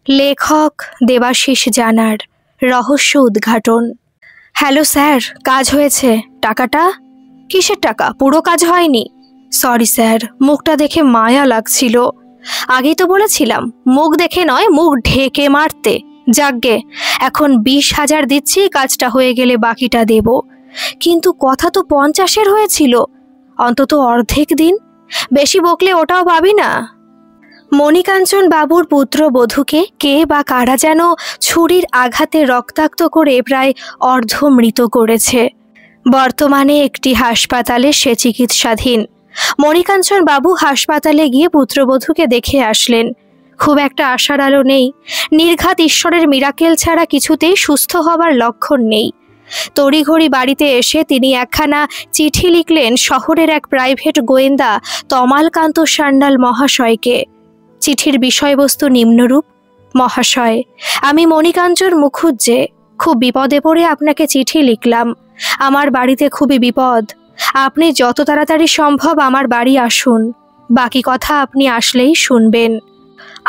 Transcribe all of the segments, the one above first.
লেখক দেবাশিস জানার রহস্য উদ্ঘাটন। হ্যালো স্যার, কাজ হয়েছে। টাকাটা? কিসের টাকা? পুরো কাজ হয়নি। সরি স্যার, মুখটা দেখে মায়া লাগছিল। আগেই তো বলেছিলাম মুখ দেখে নয়, মুখ ঢেকে মারতে। যাকগে, এখন 20,000 দিচ্ছি, কাজটা হয়ে গেলে বাকিটা দেব। কিন্তু কথা তো 50-এর হয়েছিল। অন্তত অর্ধেক দিন। বেশি বকলে ওটাও পাবি না। মণিকাঞ্চন বাবুর পুত্রবধূকে কে বা কারা যেন ছুরির আঘাতে রক্তাক্ত করে প্রায় অর্ধমৃত করেছে। বর্তমানে একটি হাসপাতালে সে চিকিৎসাধীন। মণিকাঞ্চন বাবু হাসপাতালে গিয়ে পুত্রবধূকে দেখে আসলেন। খুব একটা আশার আলো নেই। নির্ঘাত ঈশ্বরের মিরাকেল ছাড়া কিছুতেই সুস্থ হবার লক্ষণ নেই। তড়িঘড়ি বাড়িতে এসে তিনি একখানা চিঠি লিখলেন শহরের এক প্রাইভেট গোয়েন্দা তমালকান্ত সান্যাল মহাশয়কে। চিঠির বিষয়বস্তু নিম্নরূপ: মহাশয়, আমি মণিকাঞ্চন মুখুজ্জে খুব বিপদে পড়ে আপনাকে চিঠি লিখলাম। আমার বাড়িতে খুবই বিপদ। আপনি যত তাড়াতাড়ি সম্ভব আমার বাড়ি আসুন। বাকি কথা আপনি আসলেই শুনবেন।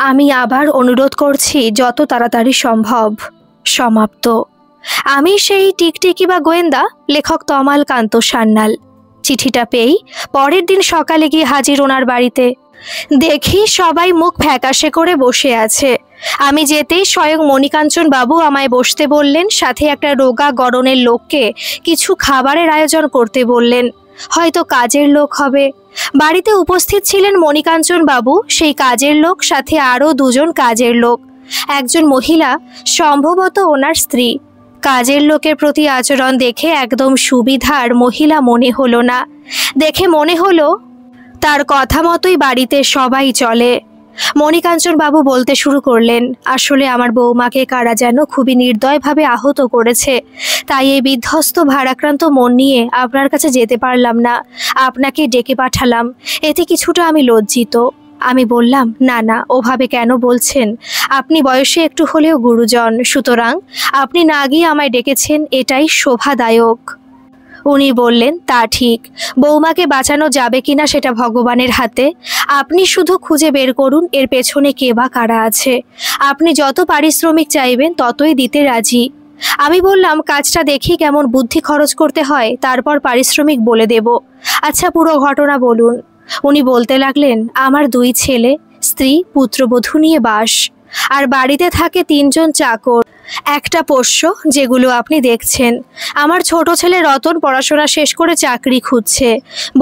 আমি আবার অনুরোধ করছি, যত তাড়াতাড়ি সম্ভব। সমাপ্ত। আমি সেই টিকটিকি বা গোয়েন্দা লেখক তমালকান্ত সান্যাল। চিঠিটা পেয়েই পরের দিন সকালে গিয়ে হাজির ওনার বাড়িতে। দেখি সবাই মুখ ফ্যাকাশে করে বসে আছে। আমি যেতেই স্বয়ং মণিকাঞ্চন বাবু আমায় বসতে বললেন, সাথে একটা রোগা গড়নের লোককে কিছু খাবারের আয়োজন করতে বললেন। হয়তো কাজের লোক হবে। বাড়িতে উপস্থিত ছিলেন মণিকাঞ্চন বাবু, সেই কাজের লোক, সাথে আরও 2জন কাজের লোক। একজন মহিলা, সম্ভবত ওনার স্ত্রী। কাজের লোকের প্রতি আচরণ দেখে একদম সুবিধার মহিলা মনে হলো না। দেখে মনে হলো তার কথা মতোই বাড়িতে সবাই চলে। মণিকাঞ্চন বাবু বলতে শুরু করলেন, আসলে আমার বৌমাকে কারা যেন খুবই নির্দয়ভাবে আহত করেছে। তাই এই বিধ্বস্ত ভারাক্রান্ত মন নিয়ে আপনার কাছে যেতে পারলাম না। আপনাকে ডেকে পাঠালাম। এতে কিছুটা আমি লজ্জিত। আমি বললাম, না না, ওভাবে কেন বলছেন? আপনি বয়সে একটু হলেও গুরুজন, সুতরাং আপনি না গিয়ে আমায় ডেকেছেন, এটাই শোভাদায়ক। উনি বললেন, তা ঠিক। বৌমাকে বাঁচানো যাবে কিনা সেটা ভগবানের হাতে। আপনি শুধু খুঁজে বের করুন এর পেছনে কে বা কারা আছে। আপনি যত পারিশ্রমিক চাইবেন ততই দিতে রাজি। আমি বললাম, কাজটা দেখি কেমন বুদ্ধি খরচ করতে হয়, তারপর পারিশ্রমিক বলে দেব। আচ্ছা, পুরো ঘটনা বলুন। উনি বলতে লাগলেন, আমার 2 ছেলে, স্ত্রী, পুত্রবধূ নিয়ে বাস। আর বাড়িতে থাকে 3জন চাকর, একটা পোষ্য, যেগুলো আপনি দেখছেন। আমার ছোট ছেলে রতন পড়াশোনা শেষ করে চাকরি খুঁজছে।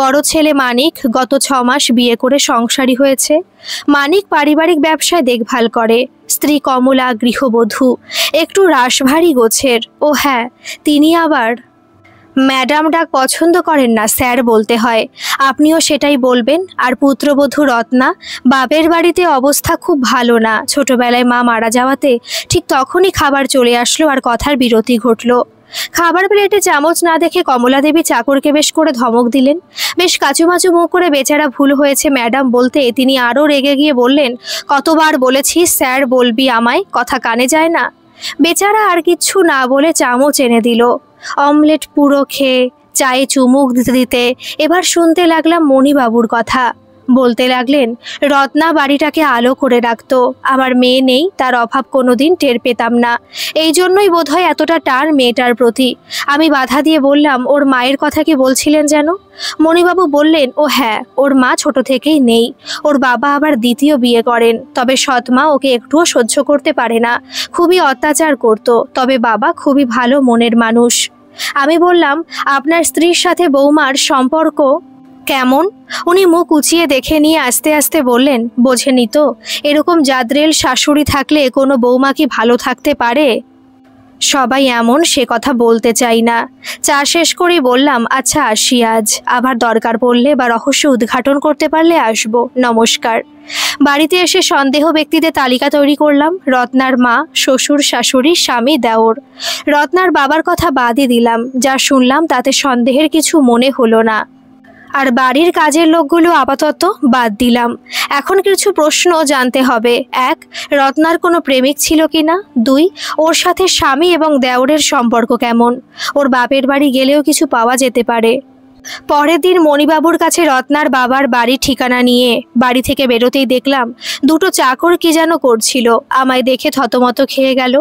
বড় ছেলে মানিক গত 6 মাস বিয়ে করে সংসারী হয়েছে। মানিক পারিবারিক ব্যবসায় দেখভাল করে। স্ত্রী কমলা গৃহবধূ, একটু রাশভারী গোছের। ও হ্যাঁ, তিনি আবার ম্যাডাম ডাক পছন্দ করেন না, স্যার বলতে হয়। আপনিও সেটাই বলবেন। আর পুত্রবধূ রত্না, বাপের বাড়িতে অবস্থা খুব ভালো না। ছোটবেলায় মা মারা যাওয়াতে ঠিক তখনই খাবার চলে আসলো আর কথার বিরতি ঘটল। খাবার প্লেটে চামচ না দেখে কমলা দেবী চাকরকে বেশ করে ধমক দিলেন। বেশ কাচুমাচু মুখ করে বেচারা ভুল হয়েছে ম্যাডাম বলতে তিনি আরও রেগে গিয়ে বললেন, কতবার বলেছি স্যার বলবি আমায়, কথা কানে যায় না। বেচারা আর কিচ্ছু না বলে চামচ এনে দিল। অমলেট পুরো খেয়ে চায়ে চুমুক দিতে দিতে এবার শুনতে লাগলাম মণিবাবুর কথা। বলতে লাগলেন, রত্না বাড়িটাকে আলো করে রাখত। আমার মেয়ে নেই, তার অভাব কোনোদিন টের পেতাম না। এই জন্যই বোধহয় এতটা টান মেয়েটার প্রতি। আমি বাধা দিয়ে বললাম, ওর মায়ের কথা কি বলছিলেন যেন? মণিবাবু বললেন, ও হ্যাঁ, ওর মা ছোট থেকেই নেই। ওর বাবা আবার দ্বিতীয় বিয়ে করেন, তবে সৎমা ওকে একটুও সহ্য করতে পারে না, খুবই অত্যাচার করত। তবে বাবা খুবই ভালো মনের মানুষ। আমি বললাম, আপনার স্ত্রীর সাথে বৌমার সম্পর্ক কেমন? উনি মুখ উঁচিয়ে দেখে নিয়ে আস্তে আস্তে বললেন, বোঝেনি তো, এরকম জাদ্রেল শাশুড়ি থাকলে কোনো বৌমা কি ভালো থাকতে পারে? সবাই এমন, সে কথা বলতে চাই না। চা শেষ করেই বললাম, আচ্ছা আসি আজ, আবার দরকার পড়লে বা রহস্য উদ্ঘাটন করতে পারলে আসবো। নমস্কার। বাড়িতে এসে সন্দেহ ব্যক্তিদের তালিকা তৈরি করলাম। রত্নার মা, শ্বশুর, শাশুড়ি, স্বামী, দেওর। রত্নার বাবার কথা বাদই দিলাম। যা শুনলাম তাতে সন্দেহের কিছু মনে হলো না। আর বাড়ির কাজের লোকগুলো আপাতত বাদ দিলাম। এখন কিছু প্রশ্ন জানতে হবে। 1, রত্নার কোনো প্রেমিক ছিল কিনা? 2, ওর সাথে স্বামী এবং দেওরের সম্পর্ক কেমন? ওর বাপের বাড়ি গেলেও কিছু পাওয়া যেতে পারে। পরের দিন মণিবাবুর কাছে রত্নার বাবার বাড়ির ঠিকানা নিয়ে বাড়ি থেকে বেরোতেই দেখলাম দুটো চাকর কি যেন করছিল। আমায় দেখে থতমত খেয়ে গেল।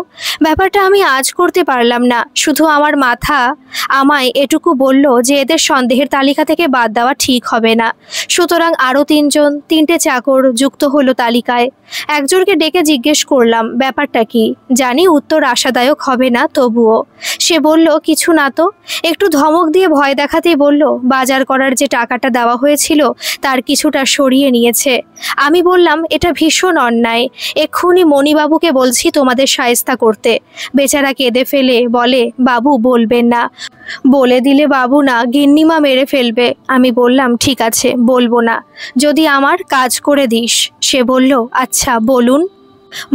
ব্যাপারটা আমি আজ করতে পারলাম না, শুধু আমার মাথা আমায় এটুকু বলল যে এদের সন্দেহের তালিকা থেকে বাদ দেওয়া ঠিক হবে না। সুতরাং আরও তিনটে চাকর যুক্ত হলো তালিকায়। একজনকে ডেকে জিজ্ঞেস করলাম ব্যাপারটা কি। জানি উত্তর আশাদায়ক হবে না, তবুও সে বলল কিছু না তো। একটু ধমক দিয়ে ভয় দেখাতেই বলল বাজার করার যে টাকাটা দেওয়া হয়েছিল তার কিছুটা সরিয়ে নিয়েছে। আমি বললাম এটা ভীষণ অন্যায়, এক্ষুনি মণিবাবুকে বলছি তোমাদের শায়েস্তা করতে। বেচারা কেঁদে ফেলে বলে বাবু বলবেন না, বলে দিলে বাবু না গিন্নিমা মেরে ফেলবে। আমি বললাম ঠিক আছে বলবো না, যদি আমার কাজ করে দিস। সে বলল আচ্ছা বলুন।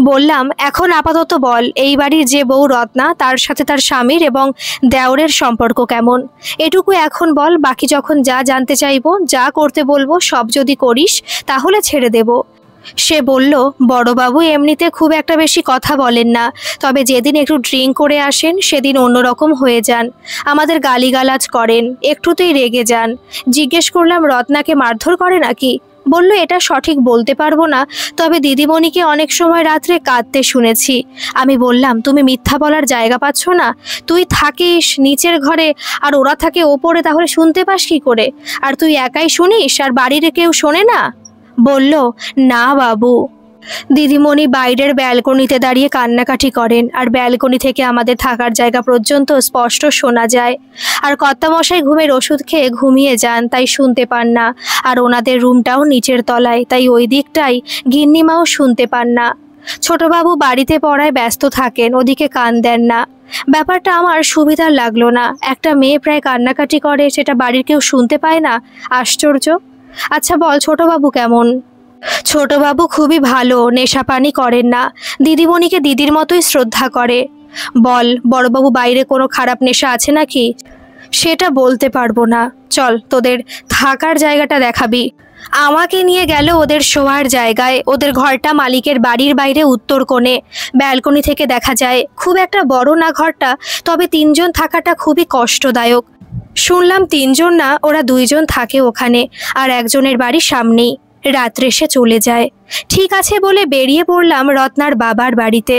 বললাম এখন আপাতত বল এই বাড়ির যে বউ রত্না তার সাথে তার স্বামীর এবং দেওরের সম্পর্ক কেমন, এটুকু এখন বল। বাকি যখন যা জানতে চাইবো, যা করতে বলবো সব যদি করিস তাহলে ছেড়ে দেব। সে বলল বড়বাবু এমনিতে খুব একটা বেশি কথা বলেন না, তবে যেদিন একটু ড্রিঙ্ক করে আসেন সেদিন অন্যরকম হয়ে যান, আমাদের গালিগালাজ করেন, একটুতেই রেগে যান। জিজ্ঞেস করলাম রত্নাকে মারধর করে নাকি? বলল এটা সঠিক বলতে পারবো না, তবে দিদিমণিকে অনেক সময় রাত্রে কাঁদতে শুনেছি। আমি বললাম তুমি মিথ্যা বলার জায়গা পাচ্ছ না? তুই থাকিস নিচের ঘরে আর ওরা থাকে ওপরে, তাহলে শুনতে পাস কি করে? আর তুই একাই শুনিস আর বাড়ির কেউ শোনে না? বলল না বাবু। দিদিমণি বাইরের ব্যালকনিতে দাঁড়িয়ে কান্নাকাটি করেন, আর ব্যালকনি থেকে আমাদের থাকার জায়গা পর্যন্ত স্পষ্ট শোনা যায়। আর কর্তামশাই ঘুমের ওষুধ খেয়ে ঘুমিয়ে যান, তাই শুনতে পান না। আর ওনাদের রুমটাও নিচের তলায়, তাই ওই দিকটাই গিন্নিমাও শুনতে পান না। ছোটবাবু বাড়িতে পড়ায় ব্যস্ত থাকেন, ওদিকে কান দেন না। ব্যাপারটা আমার সুবিধার লাগলো না। একটা মেয়ে প্রায় কান্নাকাটি করে, সেটা বাড়ির কেউ শুনতে পায় না, আশ্চর্য। আচ্ছা বল ছোটবাবু কেমন? ছোটবাবু খুবই ভালো, নেশাপানি করেন না, দিদিমণিকে দিদির মতোই শ্রদ্ধা করে। বল বড়বাবু বাইরে কোনো খারাপ নেশা আছে নাকি? সেটা বলতে পারবো না, চল তোদের থাকার জায়গাটা দেখাবি। আমাকে নিয়ে গেল ওদের শোয়ার জায়গায়। ওদের ঘরটা মালিকের বাড়ির বাইরে উত্তর কোণে, ব্যালকনি থেকে দেখা যায়। খুব একটা বড় না ঘরটা, তবে তিনজন থাকাটা খুবই কষ্টদায়ক। শুনলাম তিনজন না, ওরা দুইজন থাকে ওখানে, আর একজনের বাড়ি সামনেই। রাত্রে সে চলে যায়। ঠিক আছে বলে বেরিয়ে পড়লাম রত্নার বাবার বাড়িতে।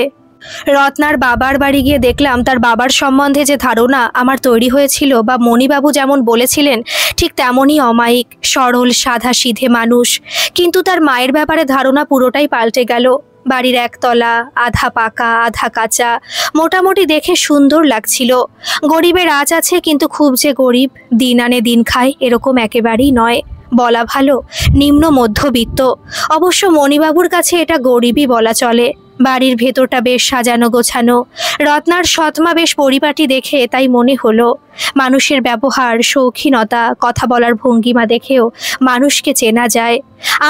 রত্নার বাবার বাড়ি গিয়ে দেখলাম তার বাবার সম্বন্ধে যে ধারণা আমার তৈরি হয়েছিল, বা মণিবাবু যেমন বলেছিলেন ঠিক তেমনই অমায়িক, সরল সাধাসিধে মানুষ। কিন্তু তার মায়ের ব্যাপারে ধারণা পুরোটাই পাল্টে গেল। বাড়ির একতলা, আধা পাকা আধা কাঁচা, মোটামুটি দেখে সুন্দর লাগছিল। গরিবের আঁচ আছে, কিন্তু খুব যে গরিব, দিন আনে দিন খায় এরকম একেবারেই নয়, বলা ভালো নিম্ন মধ্যবিত্ত। অবশ্য মণিবাবুর কাছে এটা গরিবই বলা চলে। বাড়ির ভেতরটা বেশ সাজানো গোছানো। রত্নার সৎমা বেশ পরিপাটি দেখে তাই মনে হলো। মানুষের ব্যবহার, শৌখিনতা, কথা বলার ভঙ্গিমা দেখেও মানুষকে চেনা যায়।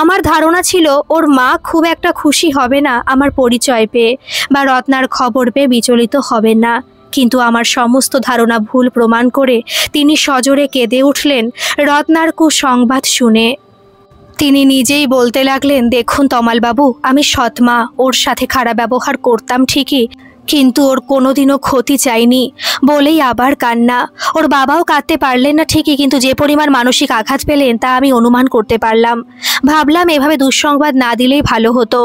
আমার ধারণা ছিল ওর মা খুব একটা খুশি হবে না আমার পরিচয় পেয়ে, বা রত্নার খবর পেয়ে বিচলিত হবেন না। কিন্তু আমার সমস্ত ধারণা ভুল প্রমাণ করে তিনি সজোরে কেঁদে উঠলেন রত্নার কুসংবাদ শুনে। তিনি নিজেই বলতে লাগলেন দেখুন তমালবাবু, আমি সৎমা, ওর সাথে খারাপ ব্যবহার করতাম ঠিকই, কিন্তু ওর কোনোদিনও ক্ষতি চাইনি। বলেই আবার কান্না। ওর বাবাও কাঁদতে পারলেন না ঠিকই, কিন্তু যে পরিমাণ মানসিক আঘাত পেলেন তা আমি অনুমান করতে পারলাম। ভাবলাম এভাবে দুঃসংবাদ না দিলেই ভালো হতো।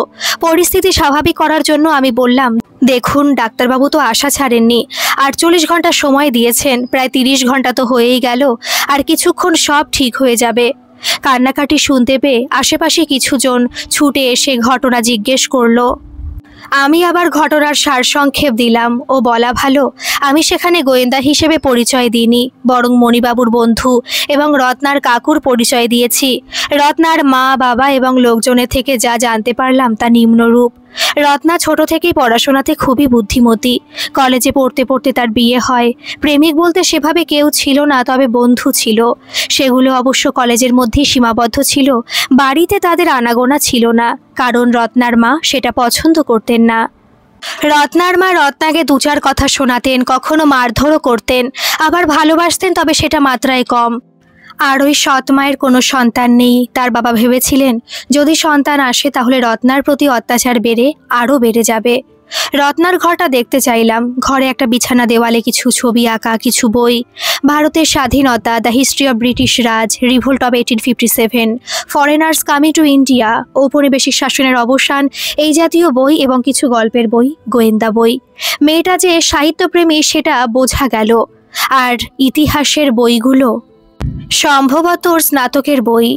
পরিস্থিতি স্বাভাবিক করার জন্য আমি বললাম দেখুন ডাক্তারবাবু তো আশা ছাড়েননি, 48 ঘন্টা সময় দিয়েছেন, প্রায় 30 ঘন্টা তো হয়েই গেল, আর কিছুক্ষণ সব ঠিক হয়ে যাবে। কান্নাকাটি শুনতে পেয়ে আশেপাশে কিছুজন ছুটে এসে ঘটনা জিজ্ঞেস করলো। আমি আবার ঘটনার সারসংক্ষেপ দিলাম। ও বলা ভালো আমি সেখানে গোয়েন্দা হিসেবে পরিচয় দিইনি, বরং মণিবাবুর বন্ধু এবং রত্নার কাকুর পরিচয় দিয়েছি। রত্নার মা বাবা এবং লোকজনের থেকে যা জানতে পারলাম তা নিম্নরূপ। রত্না ছোট থেকেই পড়াশোনাতে খুবই বুদ্ধিমতী। কলেজে পড়তে পড়তে তার বিয়ে হয়। প্রেমিক বলতে সেভাবে কেউ ছিল না, তবে বন্ধু ছিল। সেগুলো অবশ্য কলেজের মধ্যেই সীমাবদ্ধ ছিল। বাড়িতে তাদের আনাগোনা ছিল না, কারণ রত্নার মা সেটা পছন্দ করতেন না। রত্নার মা রত্নাকে 2-4 কথা শোনাতেন, কখনো মারধরও করতেন, আবার ভালোবাসতেন, তবে সেটা মাত্রায় কম। আর ওই সৎ মায়ের কোনো সন্তান নেই। তার বাবা ভেবেছিলেন যদি সন্তান আসে তাহলে রত্নার প্রতি অত্যাচার বেড়ে আরও বেড়ে যাবে। রত্নার ঘরটা দেখতে চাইলাম। ঘরে একটা বিছানা, দেওয়ালে কিছু ছবি আঁকা, কিছু বই, ভারতের স্বাধীনতা, the history of British Raj, revolt of 1857, foreigners coming to India, ঔপনিবেশিক শাসনের অবসান, এই জাতীয় বই এবং কিছু গল্পের বই, গোয়েন্দা বই। মেয়েটা যে সাহিত্যপ্রেমী সেটা বোঝা গেল। আর ইতিহাসের বইগুলো সম্ভবত ওর স্নাতকের বই।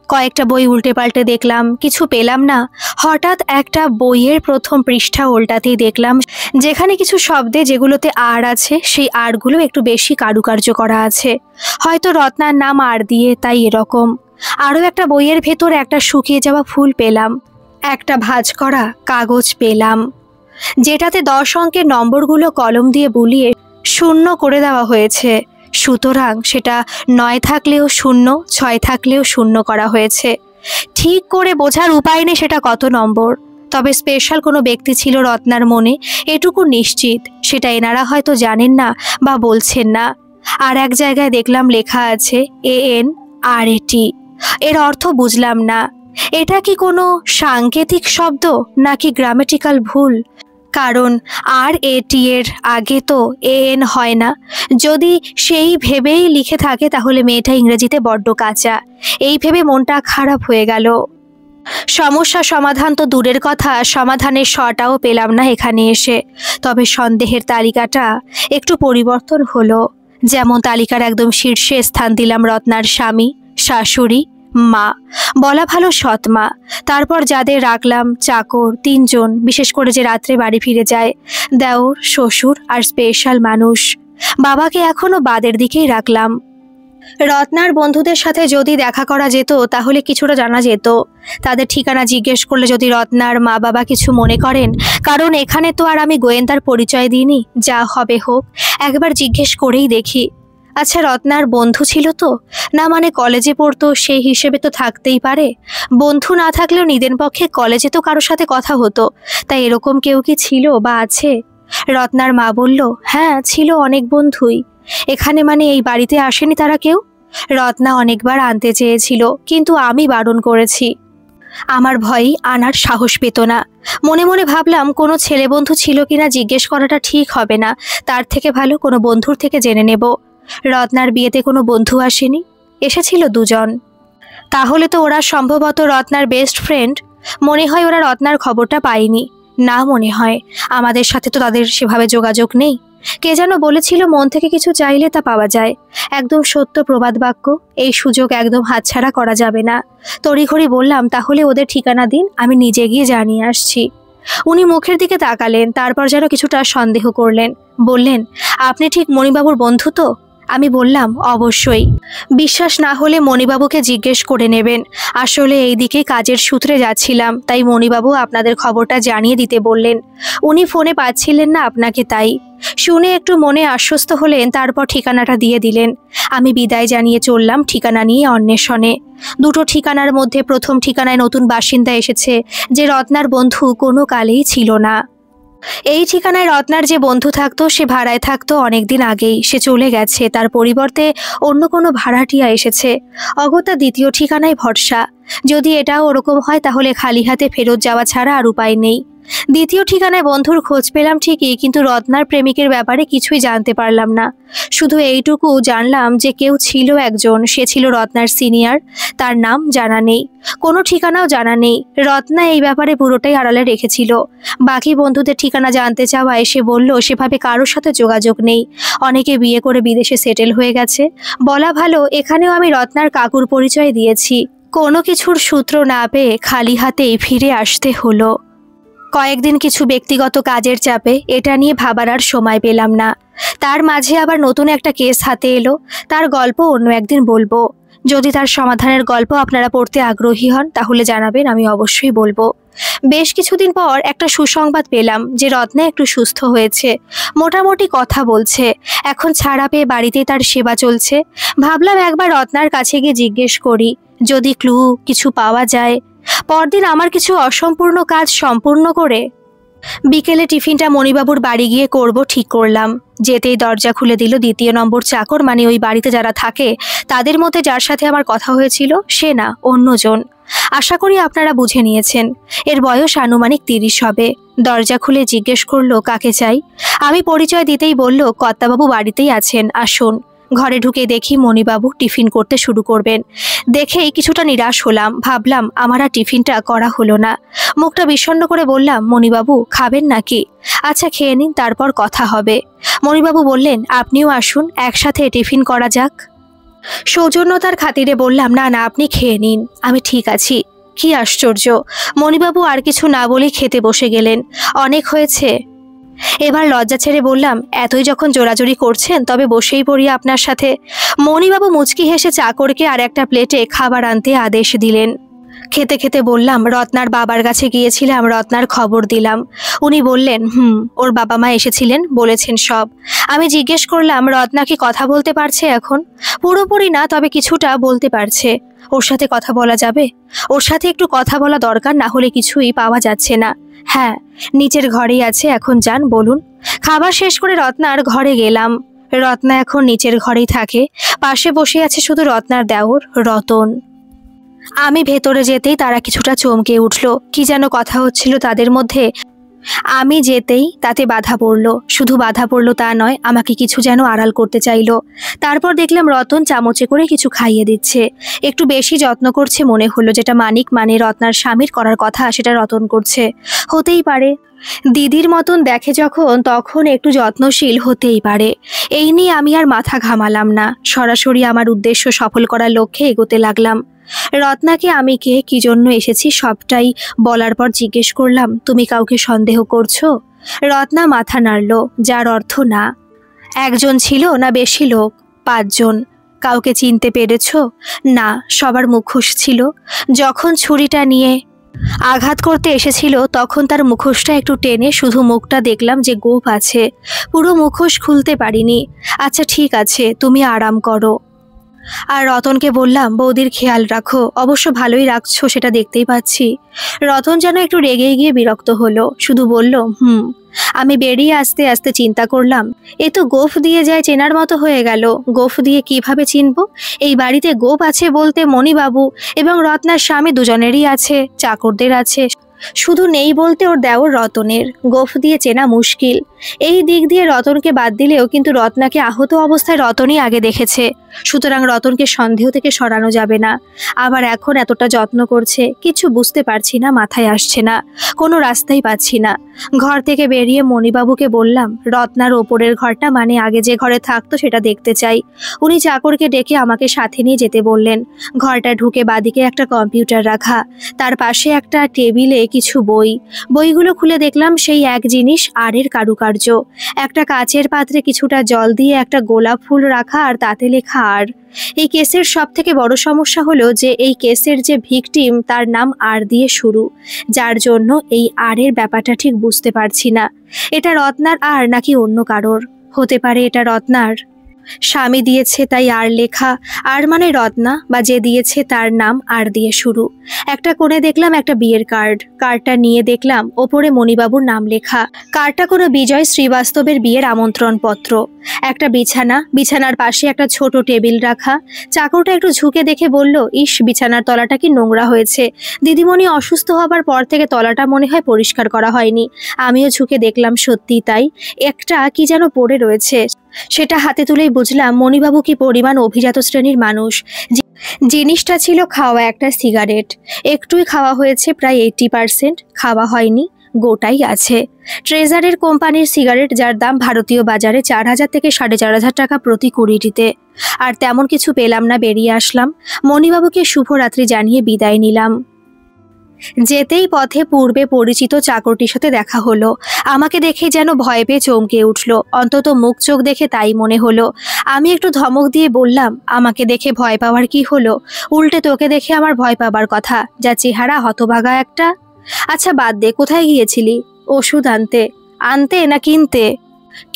কয়েকটা বই উল্টে পাল্টে দেখলাম, কিছু পেলাম না। হঠাৎ একটা বইয়ের প্রথম পৃষ্ঠা উল্টাতেই দেখলাম যেখানে কিছু শব্দে যেগুলোতে আর আছে সেই আরগুলো একটু বেশি কারুকার্য করা আছে। হয়তো রত্নার নাম আর দিয়ে, তাই এরকম। আরও একটা বইয়ের ভেতর একটা শুকিয়ে যাওয়া ফুল পেলাম, একটা ভাঁজ করা কাগজ পেলাম যেটাতে 10 অঙ্কের নম্বরগুলো কলম দিয়ে বুলিয়ে শূন্য করে দেওয়া হয়েছে। সুতরাং সেটা 9 থাকলেও 0, 6 থাকলেও 0 করা হয়েছে। ঠিক করে বোঝার উপায় নেই সেটা কত নম্বর। তবে স্পেশাল কোনো ব্যক্তি ছিল রত্নার মনে, এটুকু নিশ্চিত। সেটা এনারা হয়তো জানেন না বা বলছেন না। আর এক জায়গায় দেখলাম লেখা আছে ANRAT। এর অর্থ বুঝলাম না। এটা কি কোনো সাংকেতিক শব্দ নাকি গ্রামেটিক্যাল ভুল? কারণ RAT এর আগে তো AN হয় না। যদি সেই ভেবেই লিখে থাকে তাহলে মেয়েটা ইংরেজিতে বড্ড কাঁচা। এই ভেবে মনটা খারাপ হয়ে গেল। সমস্যা সমাধান তো দূরের কথা, সমাধানের শটাও পেলাম না এখানে এসে। তবে সন্দেহের তালিকাটা একটু পরিবর্তন হলো। যেমন তালিকার একদম শীর্ষে স্থান দিলাম রত্নার স্বামী, শাশুড়ি, মা, বলা ভালো সৎ মা। তারপর যাদের রাখলাম চাকর 3 জন, বিশেষ করে যে রাত্রে বাড়ি ফিরে যায়, দেওর, শ্বশুর আর স্পেশাল মানুষ। বাবাকে এখনো বাদের দিকেই রাখলাম। রত্নার বন্ধুদের সাথে যদি দেখা করা যেত তাহলে কিছুটা জানা যেত। তাদের ঠিকানা জিজ্ঞেস করলে যদি রত্নার মা বাবা কিছু মনে করেন, কারণ এখানে তো আর আমি গোয়েন্দার পরিচয় দিইনি, যা হবে হোক, একবার জিজ্ঞেস করেই দেখি। আচ্ছা, রত্নার বন্ধু ছিল তো? না মানে কলেজে পড়তো, সেই হিসেবে তো থাকতেই পারে। বন্ধু না থাকলেও নিদেন পক্ষে কলেজে তো কারোর সাথে কথা হতো, তাই এরকম কেউ কি ছিল বা আছে? রত্নার মা বলল, হ্যাঁ ছিল, অনেক বন্ধুই। এখানে মানে এই বাড়িতে আসেনি তারা কেউ? রত্না অনেকবার আনতে চেয়েছিল, কিন্তু আমি বারণ করেছি। আমার ভয়ই আনার সাহস পেত না। মনে মনে ভাবলাম কোনো ছেলে বন্ধু ছিল কিনা জিজ্ঞেস করাটা ঠিক হবে না, তার থেকে ভালো কোনো বন্ধুর থেকে জেনে নেব। রত্নার বিয়েতে কোনো বন্ধু আসেনি? এসেছিল 2 জন। তাহলে তো ওরা সম্ভবত রত্নার বেস্ট ফ্রেন্ড। মনে হয় ওরা রত্নার খবরটা পায়নি। না, মনে হয় আমাদের সাথে তো তাদের সেভাবে যোগাযোগ নেই। কে যেন বলেছিল মন থেকে কিছু চাইলে তা পাওয়া যায়। একদম সত্য প্রবাদ বাক্য। এই সুযোগ একদম হাতছাড়া করা যাবে না। তড়িঘড়ি বললাম, তাহলে ওদের ঠিকানা দিন, আমি নিজে গিয়ে জানিয়ে আসছি। উনি মুখের দিকে তাকালেন, তারপর যেন কিছুটা সন্দেহ করলেন। বললেন, আপনি ঠিক মণিবাবুর বন্ধু তো? আমি বললাম, অবশ্যই। বিশ্বাস না হলে মণিবাবুকে জিজ্ঞেস করে নেবেন। আসলে এই দিকে কাজের সূত্রে যাচ্ছিলাম, তাই মণিবাবু আপনাদের খবরটা জানিয়ে দিতে বললেন। উনি ফোনে পাচ্ছিলেন না আপনাকে, তাই। শুনে একটু মনে আশ্বস্ত হলেন, তারপর ঠিকানাটা দিয়ে দিলেন। আমি বিদায় জানিয়ে চললাম ঠিকানা নিয়ে অন্বেষণে। 2টো ঠিকানার মধ্যে প্রথম ঠিকানায় নতুন বাসিন্দা এসেছে, যে রত্নার বন্ধু কোনো কালেই ছিল না। এই ঠিকানায় রত্নার যে বন্ধু থাকতো সে ভাড়ায় থাকতো অনেকদিন আগেই, সে চলে গেছে। তার পরিবর্তে অন্য কোনো ভাড়াটিয়া এসেছে। অগত্যা দ্বিতীয় ঠিকানায় ভরসা। যদি এটাও ওরকম হয় তাহলে খালি হাতে ফেরত যাওয়া ছাড়া আর উপায় নেই। দ্বিতীয় ঠিকানায় বন্ধুর খোঁজ পেলাম ঠিকই, কিন্তু রত্নার প্রেমিকের ব্যাপারে কিছুই জানতে পারলাম না। শুধু এইটুকু জানলাম যে কেউ ছিল একজন, সে ছিল রত্নার সিনিয়র। তার নাম জানা নেই, কোনো ঠিকানাও জানা নেই। রত্না এই ব্যাপারে পুরোটাই আড়ালে রেখেছিল। বাকি বন্ধুদের ঠিকানা জানতে চাওয়ায় সে বলল সেভাবে কারোর সাথে যোগাযোগ নেই। অনেকে বিয়ে করে বিদেশে সেটেল হয়ে গেছে। বলা ভালো, এখানেও আমি রত্নার কাকুর পরিচয় দিয়েছি। কোনো কিছুর সূত্র না পেয়ে খালি হাতেই ফিরে আসতে হলো। কয়েকদিন কিছু ব্যক্তিগত কাজের চাপে এটা নিয়ে ভাবার আর সময় পেলাম না। তার মাঝে আবার নতুন একটা কেস হাতে এলো। তার গল্প অন্য একদিন বলবো। যদি তার সমাধানের গল্প আপনারা পড়তে আগ্রহী হন তাহলে জানাবেন, আমি অবশ্যই বলবো। বেশ কিছুদিন পর একটা সুসংবাদ পেলাম যে রত্না একটু সুস্থ হয়েছে, মোটামুটি কথা বলছে। এখন ছাড়া পেয়ে বাড়িতেই তার সেবা চলছে। ভাবলাম একবার রত্নার কাছে গিয়ে জিজ্ঞেস করি, যদি ক্লু কিছু পাওয়া যায়। পরদিন আমার কিছু অসম্পূর্ণ কাজ সম্পূর্ণ করে বিকেলে টিফিনটা মণিবাবুর বাড়ি গিয়ে করব ঠিক করলাম। যেতেই দরজা খুলে দিল 2 নম্বর চাকর, মানে ওই বাড়িতে যারা থাকে তাদের মধ্যে যার সাথে আমার কথা হয়েছিল সে না, অন্যজন। আশা করি আপনারা বুঝে নিয়েছেন। এর বয়স আনুমানিক 30 হবে। দরজা খুলে জিজ্ঞেস করলো কাকে চাই। আমি পরিচয় দিতেই বলল, কর্তাবাবু বাড়িতেই আছেন, আসুন। ঘরে ঢুকে দেখি মণিবাবু টিফিন করতে শুরু করবেন। দেখেই কিছুটা নিরাশ হলাম। ভাবলাম আমার আর টিফিনটা করা হলো না। মুখটা বিষণ্ণ করে বললাম, মণিবাবু খাবেন নাকি? আচ্ছা খেয়ে নিন, তারপর কথা হবে। মণিবাবু বললেন, আপনিও আসুন, একসাথে টিফিন করা যাক। সৌজন্যতার খাতিরে বললাম, না না, আপনি খেয়ে নিন, আমি ঠিক আছি। কি আশ্চর্য, মণিবাবু আর কিছু না বলেই খেতে বসে গেলেন। অনেক হয়েছে। এবার লজ্জা ছেড়ে বললাম, এতই যখন জোরাজোরি করছেন তবে বসেই পড়ি আপনার সাথে। মণিবাবু মুচকি হেসে চাকরকে আর একটা প্লেটে খাবার আনতে আদেশ দিলেন। খেতে খেতে বললাম, রত্নার বাবার কাছে গিয়েছিলাম, রত্নার খবর দিলাম। উনি বললেন, ওর বাবা মা এসেছিলেন, বলেছেন সব। আমি জিজ্ঞেস করলাম, রত্না কি কথা বলতে পারছে এখন? পুরোপুরি না, তবে কিছুটা বলতে পারছে। ওর সাথে কথা বলা যাবে? ওর সাথে একটু কথা বলা দরকার, না হলে কিছুই পাওয়া যাচ্ছে না। হ্যাঁ, নিচের ঘরেই আছে, এখন যান, বলুন। খাবার শেষ করে রত্নার ঘরে গেলাম। রত্না এখন নিচের ঘরেই থাকে। পাশে বসে আছে শুধু রত্নার দেওর রতন। আমি ভেতরে যেতেই তারা কিছুটা চমকে উঠল। কি যেন কথা হচ্ছিল তাদের মধ্যে। আমি যেতেই তাতে বাধা পড়ল। শুধু বাধা পড়ল তা নয়, আমাকে কিছু যেন আড়াল করতে চাইল। তারপর দেখলাম রতন চামচে করে কিছু খাইয়ে দিচ্ছে। একটু বেশি যত্ন করছে মনে হলো। যেটা মানিক মানে রত্নার স্বামীর করার কথা, সেটা রতন করছে। হতেই পারে, দিদির মতন দেখে যখন, তখন একটু যত্নশীল হতেই পারে। এই নিয়ে আমি আর মাথা ঘামালাম না। সরাসরি আমার উদ্দেশ্য সফল করার লক্ষ্যে এগোতে লাগলাম। রত্নাকে আমি কে, কি জন্য এসেছি সবটাই বলার পর জিজ্ঞেস করলাম, তুমি কাউকে সন্দেহ করছো? রত্না মাথা নাড়ল, যার অর্থ না। একজন ছিল না বেশি লোক? 5 জন। কাউকে চিনতে পেরেছ? না, সবার মুখোশ ছিল। যখন ছুরিটা নিয়ে আঘাত করতে এসেছিল তখন তার মুখোশটা একটু টেনে শুধু মুখটা দেখলাম যে গোঁফ আছে, পুরো মুখোশ খুলতে পারিনি। আচ্ছা ঠিক আছে, তুমি আরাম করো। আর রতনকে বললাম, বৌদির খেয়াল রাখো। অবশ্য ভালোই রাখছো, সেটা দেখতেই পাচ্ছি। রতন যেন একটু রেগে গিয়ে বিরক্ত হলো, শুধু বলল, আমি বেরিয়ে আস্তে আস্তে চিন্তা করলাম, এ তো গোঁফ দিয়ে যায় চেনার মতো হয়ে গেল। গোঁফ দিয়ে কিভাবে চিনব? এই বাড়িতে গোঁফ আছে বলতে মণিবাবু এবং রত্নার স্বামী দুজনেরই আছে, চাকরদের আছে, শুধু নেই বলতে ওর দেওর রতনের। গোঁফ দিয়ে চেনা মুশকিল। এই দিক দিয়ে রতনকে বাদ দিলেও কিন্তু রত্নাকে আহত অবস্থায় রতনই আগে দেখেছে। সুতরাং রতনকে সন্দেহ থেকে সরানো যাবে না। আবার এখন এতটা যত্ন করছে, কিছু বুঝতে পারছি না, মাথায় আসছে না, কোনো রাস্তাই পাচ্ছি না। ঘর থেকে বেরিয়ে মণিবাবুকে বললাম, রত্নার ওপরের ঘরটা মানে আগে যে ঘরে থাকতো সেটা দেখতে চাই। উনি চাকরকে ডেকে আমাকে সাথে নিয়ে যেতে বললেন। ঘরটা ঢুকে বাদিকে একটা কম্পিউটার রাখা, তার পাশে একটা টেবিলে কিছু বই। বইগুলো খুলে দেখলাম সেই এক জিনিস, আরের কারুকার্য। একটা কাচের পাত্রে কিছুটা জল দিয়ে একটা গোলাপ ফুল রাখা, আর তাতে লেখা আর। এই কেসের সব থেকে বড় সমস্যা হলো যে এই কেসের যে ভিকটিম তার নাম আর দিয়ে শুরু, যার জন্য এই আরের ব্যাপারটা ঠিক বুঝতে পারছি না। এটা রত্নার আর নাকি অন্য কারোর? হতে পারে এটা রত্নার স্বামী দিয়েছে তাই আর লেখা, আর মানে রত্না, বা যে দিয়েছে তার নাম আর দিয়ে শুরু। একটা কোণে দেখলাম একটা বিয়ের কার্ড। কার্ডটা নিয়ে দেখলাম ওপরে মণিবাবুর নাম লেখা। কার্ডটা কোনো বিজয় শ্রীবাস্তবের বিয়ের আমন্ত্রণ পত্র। একটা বিছানা, বিছানার পাশে একটা ছোট টেবিল রাখা। চাকরটা একটু ঝুঁকে দেখে বলল, ইস, বিছানার তলাটা কি নোংরা হয়েছে। দিদিমণি অসুস্থ হবার পর থেকে তলাটা মনে হয় পরিষ্কার করা হয়নি। আমিও ঝুঁকে দেখলাম, সত্যি তাই, একটা কি যেন পড়ে রয়েছে। সেটা হাতে তুলেই বুঝলাম মণিবাবু কি পরিমাণ অভিজাত শ্রেণীর মানুষ। জিনিসটা ছিল খাওয়া একটা সিগারেট। একটুই খাওয়া হয়েছে, প্রায় 80%। খাওয়া হয়নি, গোটাই আছে। ট্রেজারের কোম্পানির সিগারেট, যার দাম ভারতীয় বাজারে 4000 থেকে 4500 টাকা প্রতি কুড়িটিতে। আর তেমন কিছু পেলাম না, বেরিয়ে আসলাম। মণিবাবুকে শুভরাত্রি জানিয়ে বিদায় নিলাম। যেতেই পথে পূর্বে পরিচিত চাকরটির সাথে দেখা হলো। আমাকে দেখে যেন ভয় পেয়ে চমকে উঠল, অন্তত মুখ চোখ দেখে তাই মনে হলো। আমি একটু ধমক দিয়ে বললাম, আমাকে দেখে ভয় পাওয়ার কি হলো? উল্টে তোকে দেখে আমার ভয় পাবার কথা, যা চেহারা, হতভাগা একটা। আচ্ছা বাদ দে, কোথায় গিয়েছিলি? ওষুধ আনতে। আনতে না কিনতে?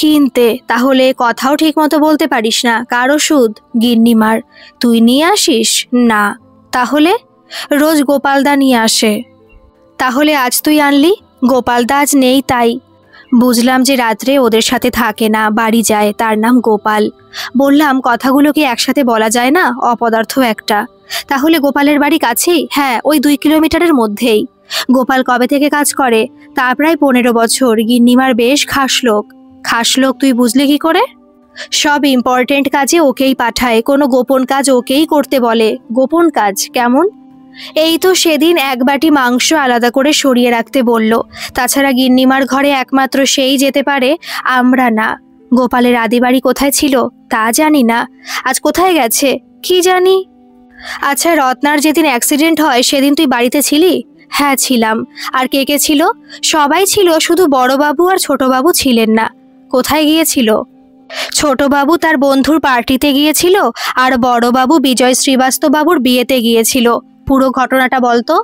কিনতে। তাহলে কথাও ঠিক মতো বলতে পারিস না। কার ওষুধ? গিন্নিমার। তুই নিয়ে আসিস? না। তাহলে? রোজ গোপালদা নিয়ে আসে। তাহলে আজ তুই আনলি? গোপালদা আজ নেই তাই। বুঝলাম যে রাত্রে ওদের সাথে থাকে না, বাড়ি যায়, তার নাম গোপাল। বললাম, কথাগুলো কি একসাথে বলা যায় না? অপদার্থ একটা। তাহলে গোপালের বাড়ি কাছেই? হ্যাঁ, ওই 2 কিলোমিটারের মধ্যেই। গোপাল কবে থেকে কাজ করে? তা প্রায় 15 বছর। গিন্নিমার বেশ খাস লোক। খাস লোক তুই বুঝলি কি করে? সব ইম্পর্টেন্ট কাজে ওকেই পাঠায়, কোনো গোপন কাজ ওকেই করতে বলে। গোপন কাজ কেমন? এই তো সেদিন 1 বাটি মাংস আলাদা করে সরিয়ে রাখতে বলল। তাছাড়া গিন্নিমার ঘরে একমাত্র সেই যেতে পারে, আমরা না। গোপালের আদি বাড়ি কোথায় ছিল তা জানি না। আজ কোথায় গেছে কি জানি। আচ্ছা, রত্নার যেদিন অ্যাক্সিডেন্ট হয় সেদিন তুই বাড়িতে ছিলি? হ্যাঁ ছিলাম। আর কে কে ছিল? সবাই ছিল, শুধু বড়বাবু আর ছোটবাবু ছিলেন না। কোথায় গিয়েছিল? ছোটবাবু তার বন্ধুর পার্টিতে গিয়েছিল, আর বড়বাবু বিজয় শ্রীবাস্তব বাবুর বিয়েতে গিয়েছিল। পুরো ঘটনাটা বলতো।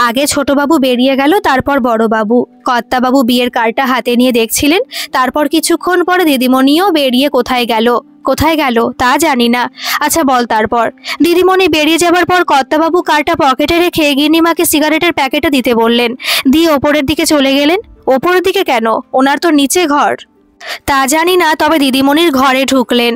আগে ছোটবাবু বেরিয়ে গেল, তারপর বড়বাবু। কর্তাবাবু বিয়ের কার্ডটা হাতে নিয়ে দেখছিলেন। তারপর কিছুক্ষণ পরে দিদিমণিও বেরিয়ে কোথায় গেল তা জানি না। আচ্ছা বল তারপর। দিদিমণি বেরিয়ে যাবার পর কর্তাবাবু কার্ডটা পকেটে রেখে গিন্নিমাকে সিগারেটের প্যাকেটে দিতে বললেন, দিয়ে ওপরের দিকে চলে গেলেন। ওপরের দিকে কেন? ওনার তো নিচে ঘর। তা জানি না, তবে দিদিমণির ঘরে ঢুকলেন।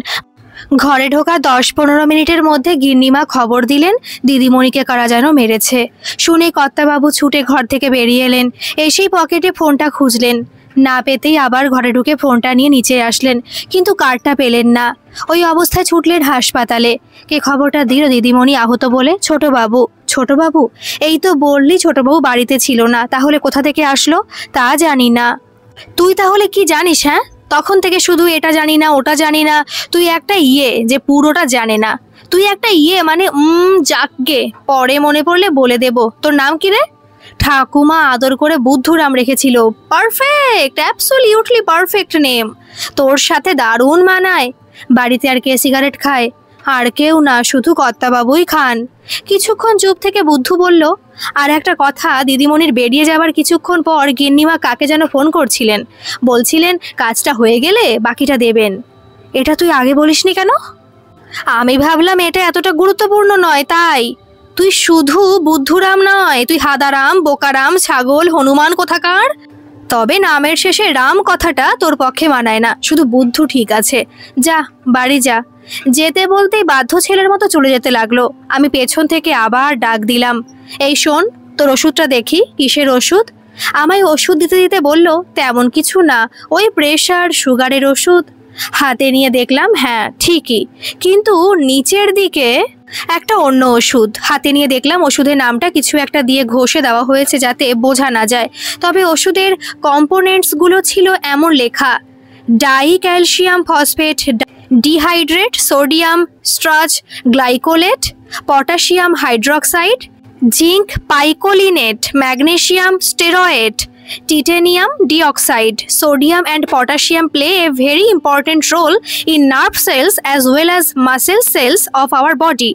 ঘরে ঢোকা 10-15 মিনিটের মধ্যে গিন্নিমা খবর দিলেন দিদিমণিকে কারা যেন মেরেছে। শুনে কর্তাবাবু ছুটে ঘর থেকে বেরিয়ে এলেন। এসেই পকেটে ফোনটা খুঁজলেন। না পেতেই আবার ঘরে ঢুকে ফোনটা নিয়ে নিচে আসলেন, কিন্তু কার্ডটা পেলেন না। ওই অবস্থায় ছুটলেন হাসপাতালে। কে খবরটা দিল দিদিমণি আহত বলে? ছোটবাবু? এই তো বললি ছোটবাবু বাড়িতে ছিল না, তাহলে কোথা থেকে আসলো? তা জানি না। তুই তাহলে কি জানিস? হ্যাঁ, তখন থেকে শুধু এটা জানি না ওটা জানি না। তুই একটা যে পুরোটা জানে না। তুই একটা মানে যাকগে, পরে মনে পড়লে বলে দেব। তোর নাম কি রে? ঠাকুমা আদর করে বুদ্ধুরাম রেখেছিল। Perfect, absolutely perfect name. তোর সাথে দারুণ মানায়। বাড়িতে আর কে সিগারেট খায়? আর কেউ না, শুধু কর্তাবাবুই খান। কিছুক্ষণ চুপ থেকে বুদ্ধু বলল, আর একটা কথা, দিদিমণির বেরিয়ে যাবার কিছুক্ষণ পর গিন্নিমা কাকে যেন ফোন করছিলেন। বলছিলেন কাজটা হয়ে গেলে বাকিটা দেবেন। এটা তুই আগে বলিসনি কেন? আমি ভাবলাম এটা এতটা গুরুত্বপূর্ণ নয়, তাই। তুই শুধু বুদ্ধুরাম নয়, তুই হাদারাম, বোকারাম, ছাগল, হনুমান কোথাকার। তবে নামের শেষে রাম কথাটা তোর পক্ষে মানায় না, শুধু বুদ্ধু ঠিক আছে। যা বাড়ি যা। যেতে বলতেই বাধ্য ছেলের মতো চলে যেতে লাগলো। আমি পেছন থেকে আবার ডাক দিলাম, এই শোন, তোর ওষুধটা দেখি। কিসের ওষুধ? আমায় ওষুধ দিতে দিতে বলল, তেমন কিছু না, ওই প্রেশার সুগারের ওষুধ। হাতে নিয়ে দেখলাম, হ্যাঁ ঠিকই, কিন্তু নিচের দিকে একটা অন্য ওষুধ। হাতে নিয়ে দেখলাম ওষুধের নামটা কিছু একটা দিয়ে ঘষে দেওয়া হয়েছে যাতে বোঝা না যায়। তবে ওষুধের কম্পোনেন্টসগুলো ছিল এমন লেখা, di calcium phosphate dihydrate, sodium starch glycolate, potassium hydroxide, zinc picolinate, magnesium steroid, titanium dioxide. Sodium and potassium play a very important role in nerve cells as well as muscle cells of our body.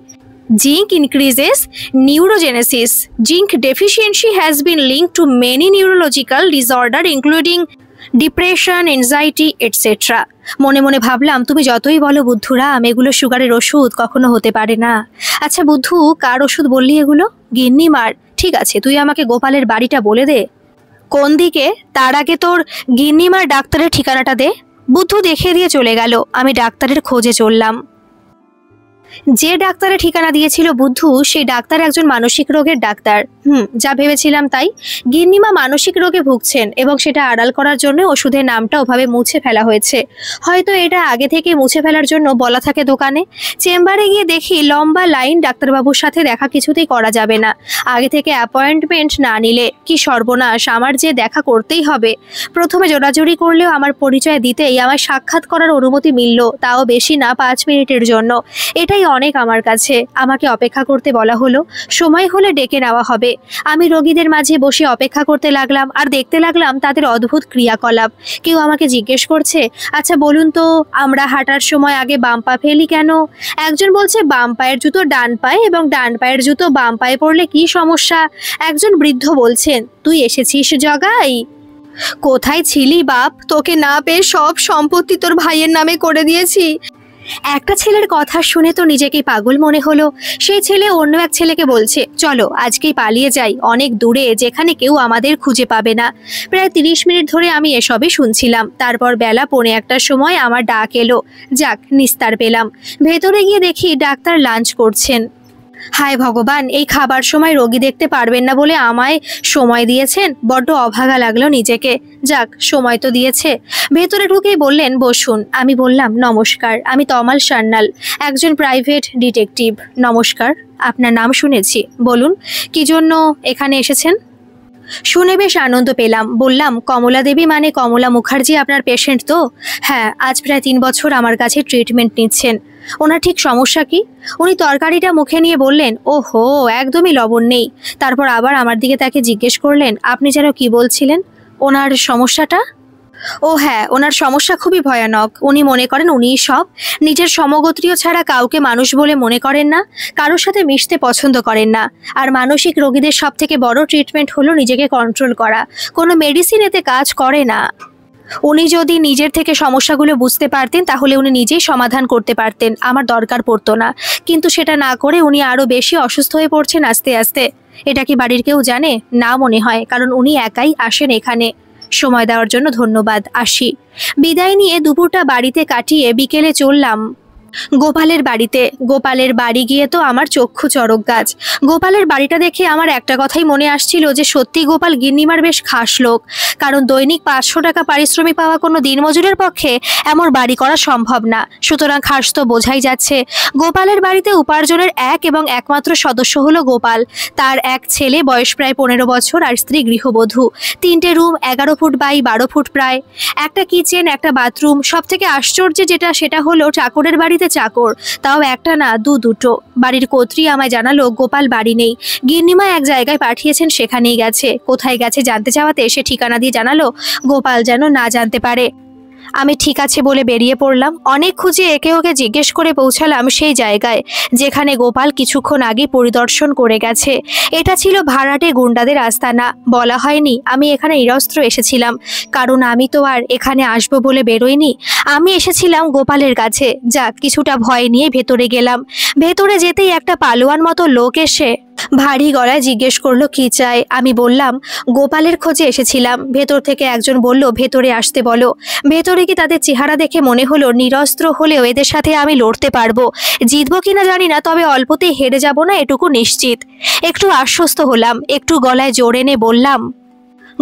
Zinc increases neurogenesis. Zinc deficiency has been linked to many neurological disorders including depression, anxiety etcetera. মনে মনে ভাবলাম, তুমি যতই বলো বুদ্ধুরাম, এগুলো সুগারের ওষুধ কখনো হতে পারে না। আচ্ছা বুদ্ধু, কার ওষুধ বললি এগুলো? গিন্নিমার। ঠিক আছে, তুই আমাকে গোপালের বাড়িটা বলে দে। কোন দিকে? তার আগে তোর গিন্নিমার ডাক্তারের ঠিকানাটা দে। বুদ্ধু দেখিয়ে দিয়ে চলে গেল। আমি ডাক্তারের খোঁজে চললাম। যে ডাক্তারের ঠিকানা দিয়েছিল বুদ্ধু, সেই ডাক্তার একজন মানসিক রোগের ডাক্তার। যা ভেবেছিলাম তাই। গিন্নিমা মানসিক রোগে ভুগছেন এবং সেটা আড়াল করার জন্য ওষুধের নামটা ওভাবে মুছে ফেলা হয়েছে। হয়তো এটা আগে থেকে মুছে ফেলার জন্য বলা থাকে দোকানে। চেম্বারে গিয়ে দেখি লম্বা লাইন, ডাক্তারবাবুর সাথে দেখা কিছুতেই করা যাবে না আগে থেকে অ্যাপয়েন্টমেন্ট না নিলে। কি সর্বনাশ, আমার যে দেখা করতেই হবে। প্রথমে জোরাজুরি করলেও আমার পরিচয় দিতেই আমার সাক্ষাৎ করার অনুমতি মিলল, তাও বেশি না, 5 মিনিটের জন্য। এটাই অনেক আমার কাছে। আমাকে অপেক্ষা করতে বলা হলো, সময় হলে ডেকে নেওয়া হবে। আমি রোগীদের মাঝে বসে অপেক্ষা করতে লাগলাম আর দেখতে লাগলাম তাদের অদ্ভুত ক্রিয়াকলাপ। কেউ আমাকে জিজ্ঞেস করছে, আচ্ছা বলুন তো, আমরা হাঁটার সময় আগে বাম পা ফেলি কেন? একজন বলছে বাম পায়ের জুতো ডান পায়ে এবং ডান পায়ের জুতো বাম পায়ে পড়লে কি সমস্যা। একজন বৃদ্ধ বলছেন, তুই এসেছিস জগাই? কোথায় ছিলি বাপ? তোকে না পেয়ে সব সম্পত্তি তোর ভাইয়ের নামে করে দিয়েছি। একটা ছেলের কথা শুনে তো নিজেকেই পাগল মনে হলো। সেই ছেলে অন্য এক ছেলেকে বলছে, চলো আজকেই পালিয়ে যাই অনেক দূরে, যেখানে কেউ আমাদের খুঁজে পাবে না। প্রায় 30 মিনিট ধরে আমি এসবই শুনছিলাম। তারপর বেলা 1:45টার সময় আমার ডাক এলো। যাক, নিস্তার পেলাম। ভেতরে গিয়ে দেখি ডাক্তার লাঞ্চ করছেন। হায় ভগবান, এই খাবার সময় রোগী দেখতে পারবেন না বলে আমায় সময় দিয়েছেন। বড্ড অভাগা লাগলো নিজেকে। যাক, সময় তো দিয়েছে। ভেতরে ঢুকেই বললেন বসুন। আমি বললাম নমস্কার, আমি তমাল সান্যাল, একজন প্রাইভেট ডিটেকটিভ। নমস্কার, আপনার নাম শুনেছি। বলুন কি জন্য এখানে এসেছেন? শুনে বেশ আনন্দ পেলাম। বললাম কমলা দেবী মানে কমলা মুখার্জি আপনার পেশেন্ট তো? হ্যাঁ, আজ প্রায় 3 বছর আমার কাছে ট্রিটমেন্ট নিচ্ছেন। ওনার ঠিক সমস্যা কি? উনি তরকারিটা মুখে নিয়ে বললেন ওহো, একদমই লবণ নেই। তারপর আবার আমার দিকে তাকে জিজ্ঞেস করলেন আপনি যেন কি বলছিলেন? ওনার সমস্যাটা? ও হ্যাঁ, ওনার সমস্যা খুবই ভয়ানক। উনি মনে করেন উনিই সব। নিজের সমগোত্রীয় ছাড়া কাউকে মানুষ বলে মনে করেন না, কারোর সাথে মিশতে পছন্দ করেন না। আর মানসিক রোগীদের সব থেকে বড় ট্রিটমেন্ট হলো নিজেকে কন্ট্রোল করা। কোনো মেডিসিন এতে কাজ করে না। উনি যদি নিজের থেকে সমস্যাগুলো বুঝতে পারতেন তাহলে উনি নিজেই সমাধান করতে পারতেন, আমার দরকার পড়তো না। কিন্তু সেটা না করে উনি আরও বেশি অসুস্থ হয়ে পড়ছেন আস্তে আস্তে। এটা কি বাড়ির কেউ জানে? না মনে হয়, কারণ উনি একাই আসেন এখানে। সময় দেওয়ার জন্য ধন্যবাদ, আসি। বিদায় নিয়ে দুপুরটা বাড়িতে কাটিয়ে বিকেলে চললাম গোপালের বাড়িতে। গোপালের বাড়ি গিয়ে তো আমার চক্ষু চড়ক গাছ। গোপালের বাড়িটা দেখে আমার একটা কথাই মনে আসছিল যে সত্যি গোপাল গিন্নিমার বেশ খাস লোক। কারণ দৈনিক 500 টাকা পারিশ্রমিক পাওয়া কোনো দিনমজুরের পক্ষে এমন বাড়ি করা সম্ভব না। সুতরাং খাস তো বোঝাই যাচ্ছে। গোপালের বাড়িতে উপার্জনের এক এবং একমাত্র সদস্য হলো গোপাল। তার এক ছেলে, বয়স প্রায় 15 বছর, আর স্ত্রী গৃহবধূ। 3টে রুম, 11 ফুট বাই 12 ফুট প্রায়, একটা কিচেন, একটা বাথরুম। সব থেকে আশ্চর্য সেটা হলো চাকরের বাড়িতে চাকর, তাও একটা না দুটো। বাড়ির কর্ত্রী আমায় জানালো গোপাল বাড়ি নেই। গিন্নিমা এক জায়গায় পাঠিয়েছেন, সেখানেই গেছে। কোথায় গেছে জানতে চাওয়াতে সে ঠিকানা দিয়ে জানালো গোপাল যেন না জানতে পারে। আমি ঠিক আছে বলে বেরিয়ে পড়লাম। অনেক খুঁজে একে ওকে জিজ্ঞেস করে পৌঁছালাম সেই জায়গায় যেখানে গোপাল কিছুক্ষণ আগে পরিদর্শন করে গেছে। এটা ছিল ভাড়াটে গুন্ডাদের আস্তানা। বলা হয়নি আমি এখানে নিরস্ত্র এসেছিলাম, কারণ আমি তো আর এখানে আসবো বলে বেরোইনি। আমি এসেছিলাম গোপালের কাছে। যাক, কিছুটা ভয় নিয়ে ভেতরে গেলাম। ভেতরে যেতেই একটা পালোয়ান মতো লোক এসে ভারী গলায় জিজ্ঞেস করলো কি চাই। আমি বললাম গোপালের খোঁজে এসেছিলাম। ভেতর থেকে একজন বলল ভেতরে আসতে বলো। ভেতরে কি তাদের চেহারা দেখে মনে হলো নিরস্ত্র হলেও এদের সাথে আমি লড়তে পারবো। জিতবো কিনা জানি না, তবে অল্পতেই হেরে যাব না এটুকু নিশ্চিত। একটু আশ্বস্ত হলাম। একটু গলায় জোর এনে বললাম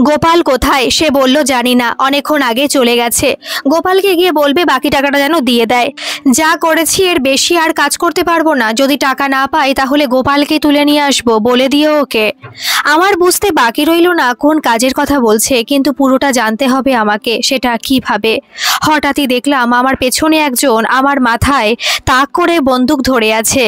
গোপাল কোথায়? সে বলল জানি না, অনেকক্ষণ আগে চলে গেছে। গোপালকে গিয়ে বলবে বাকি টাকাটা যেন দিয়ে দেয়। যা করেছি এর বেশি আর কাজ করতে পারবো না। যদি টাকা না পাই তাহলে গোপালকে তুলে নিয়ে আসবো, বলে দিও ওকে। আমার বুঝতে বাকি রইল না কোন কাজের কথা বলছে, কিন্তু পুরোটা জানতে হবে আমাকে। সেটা কিভাবে? হঠাৎই দেখলাম আমার পেছনে একজন আমার মাথায় তাক করে বন্দুক ধরে আছে।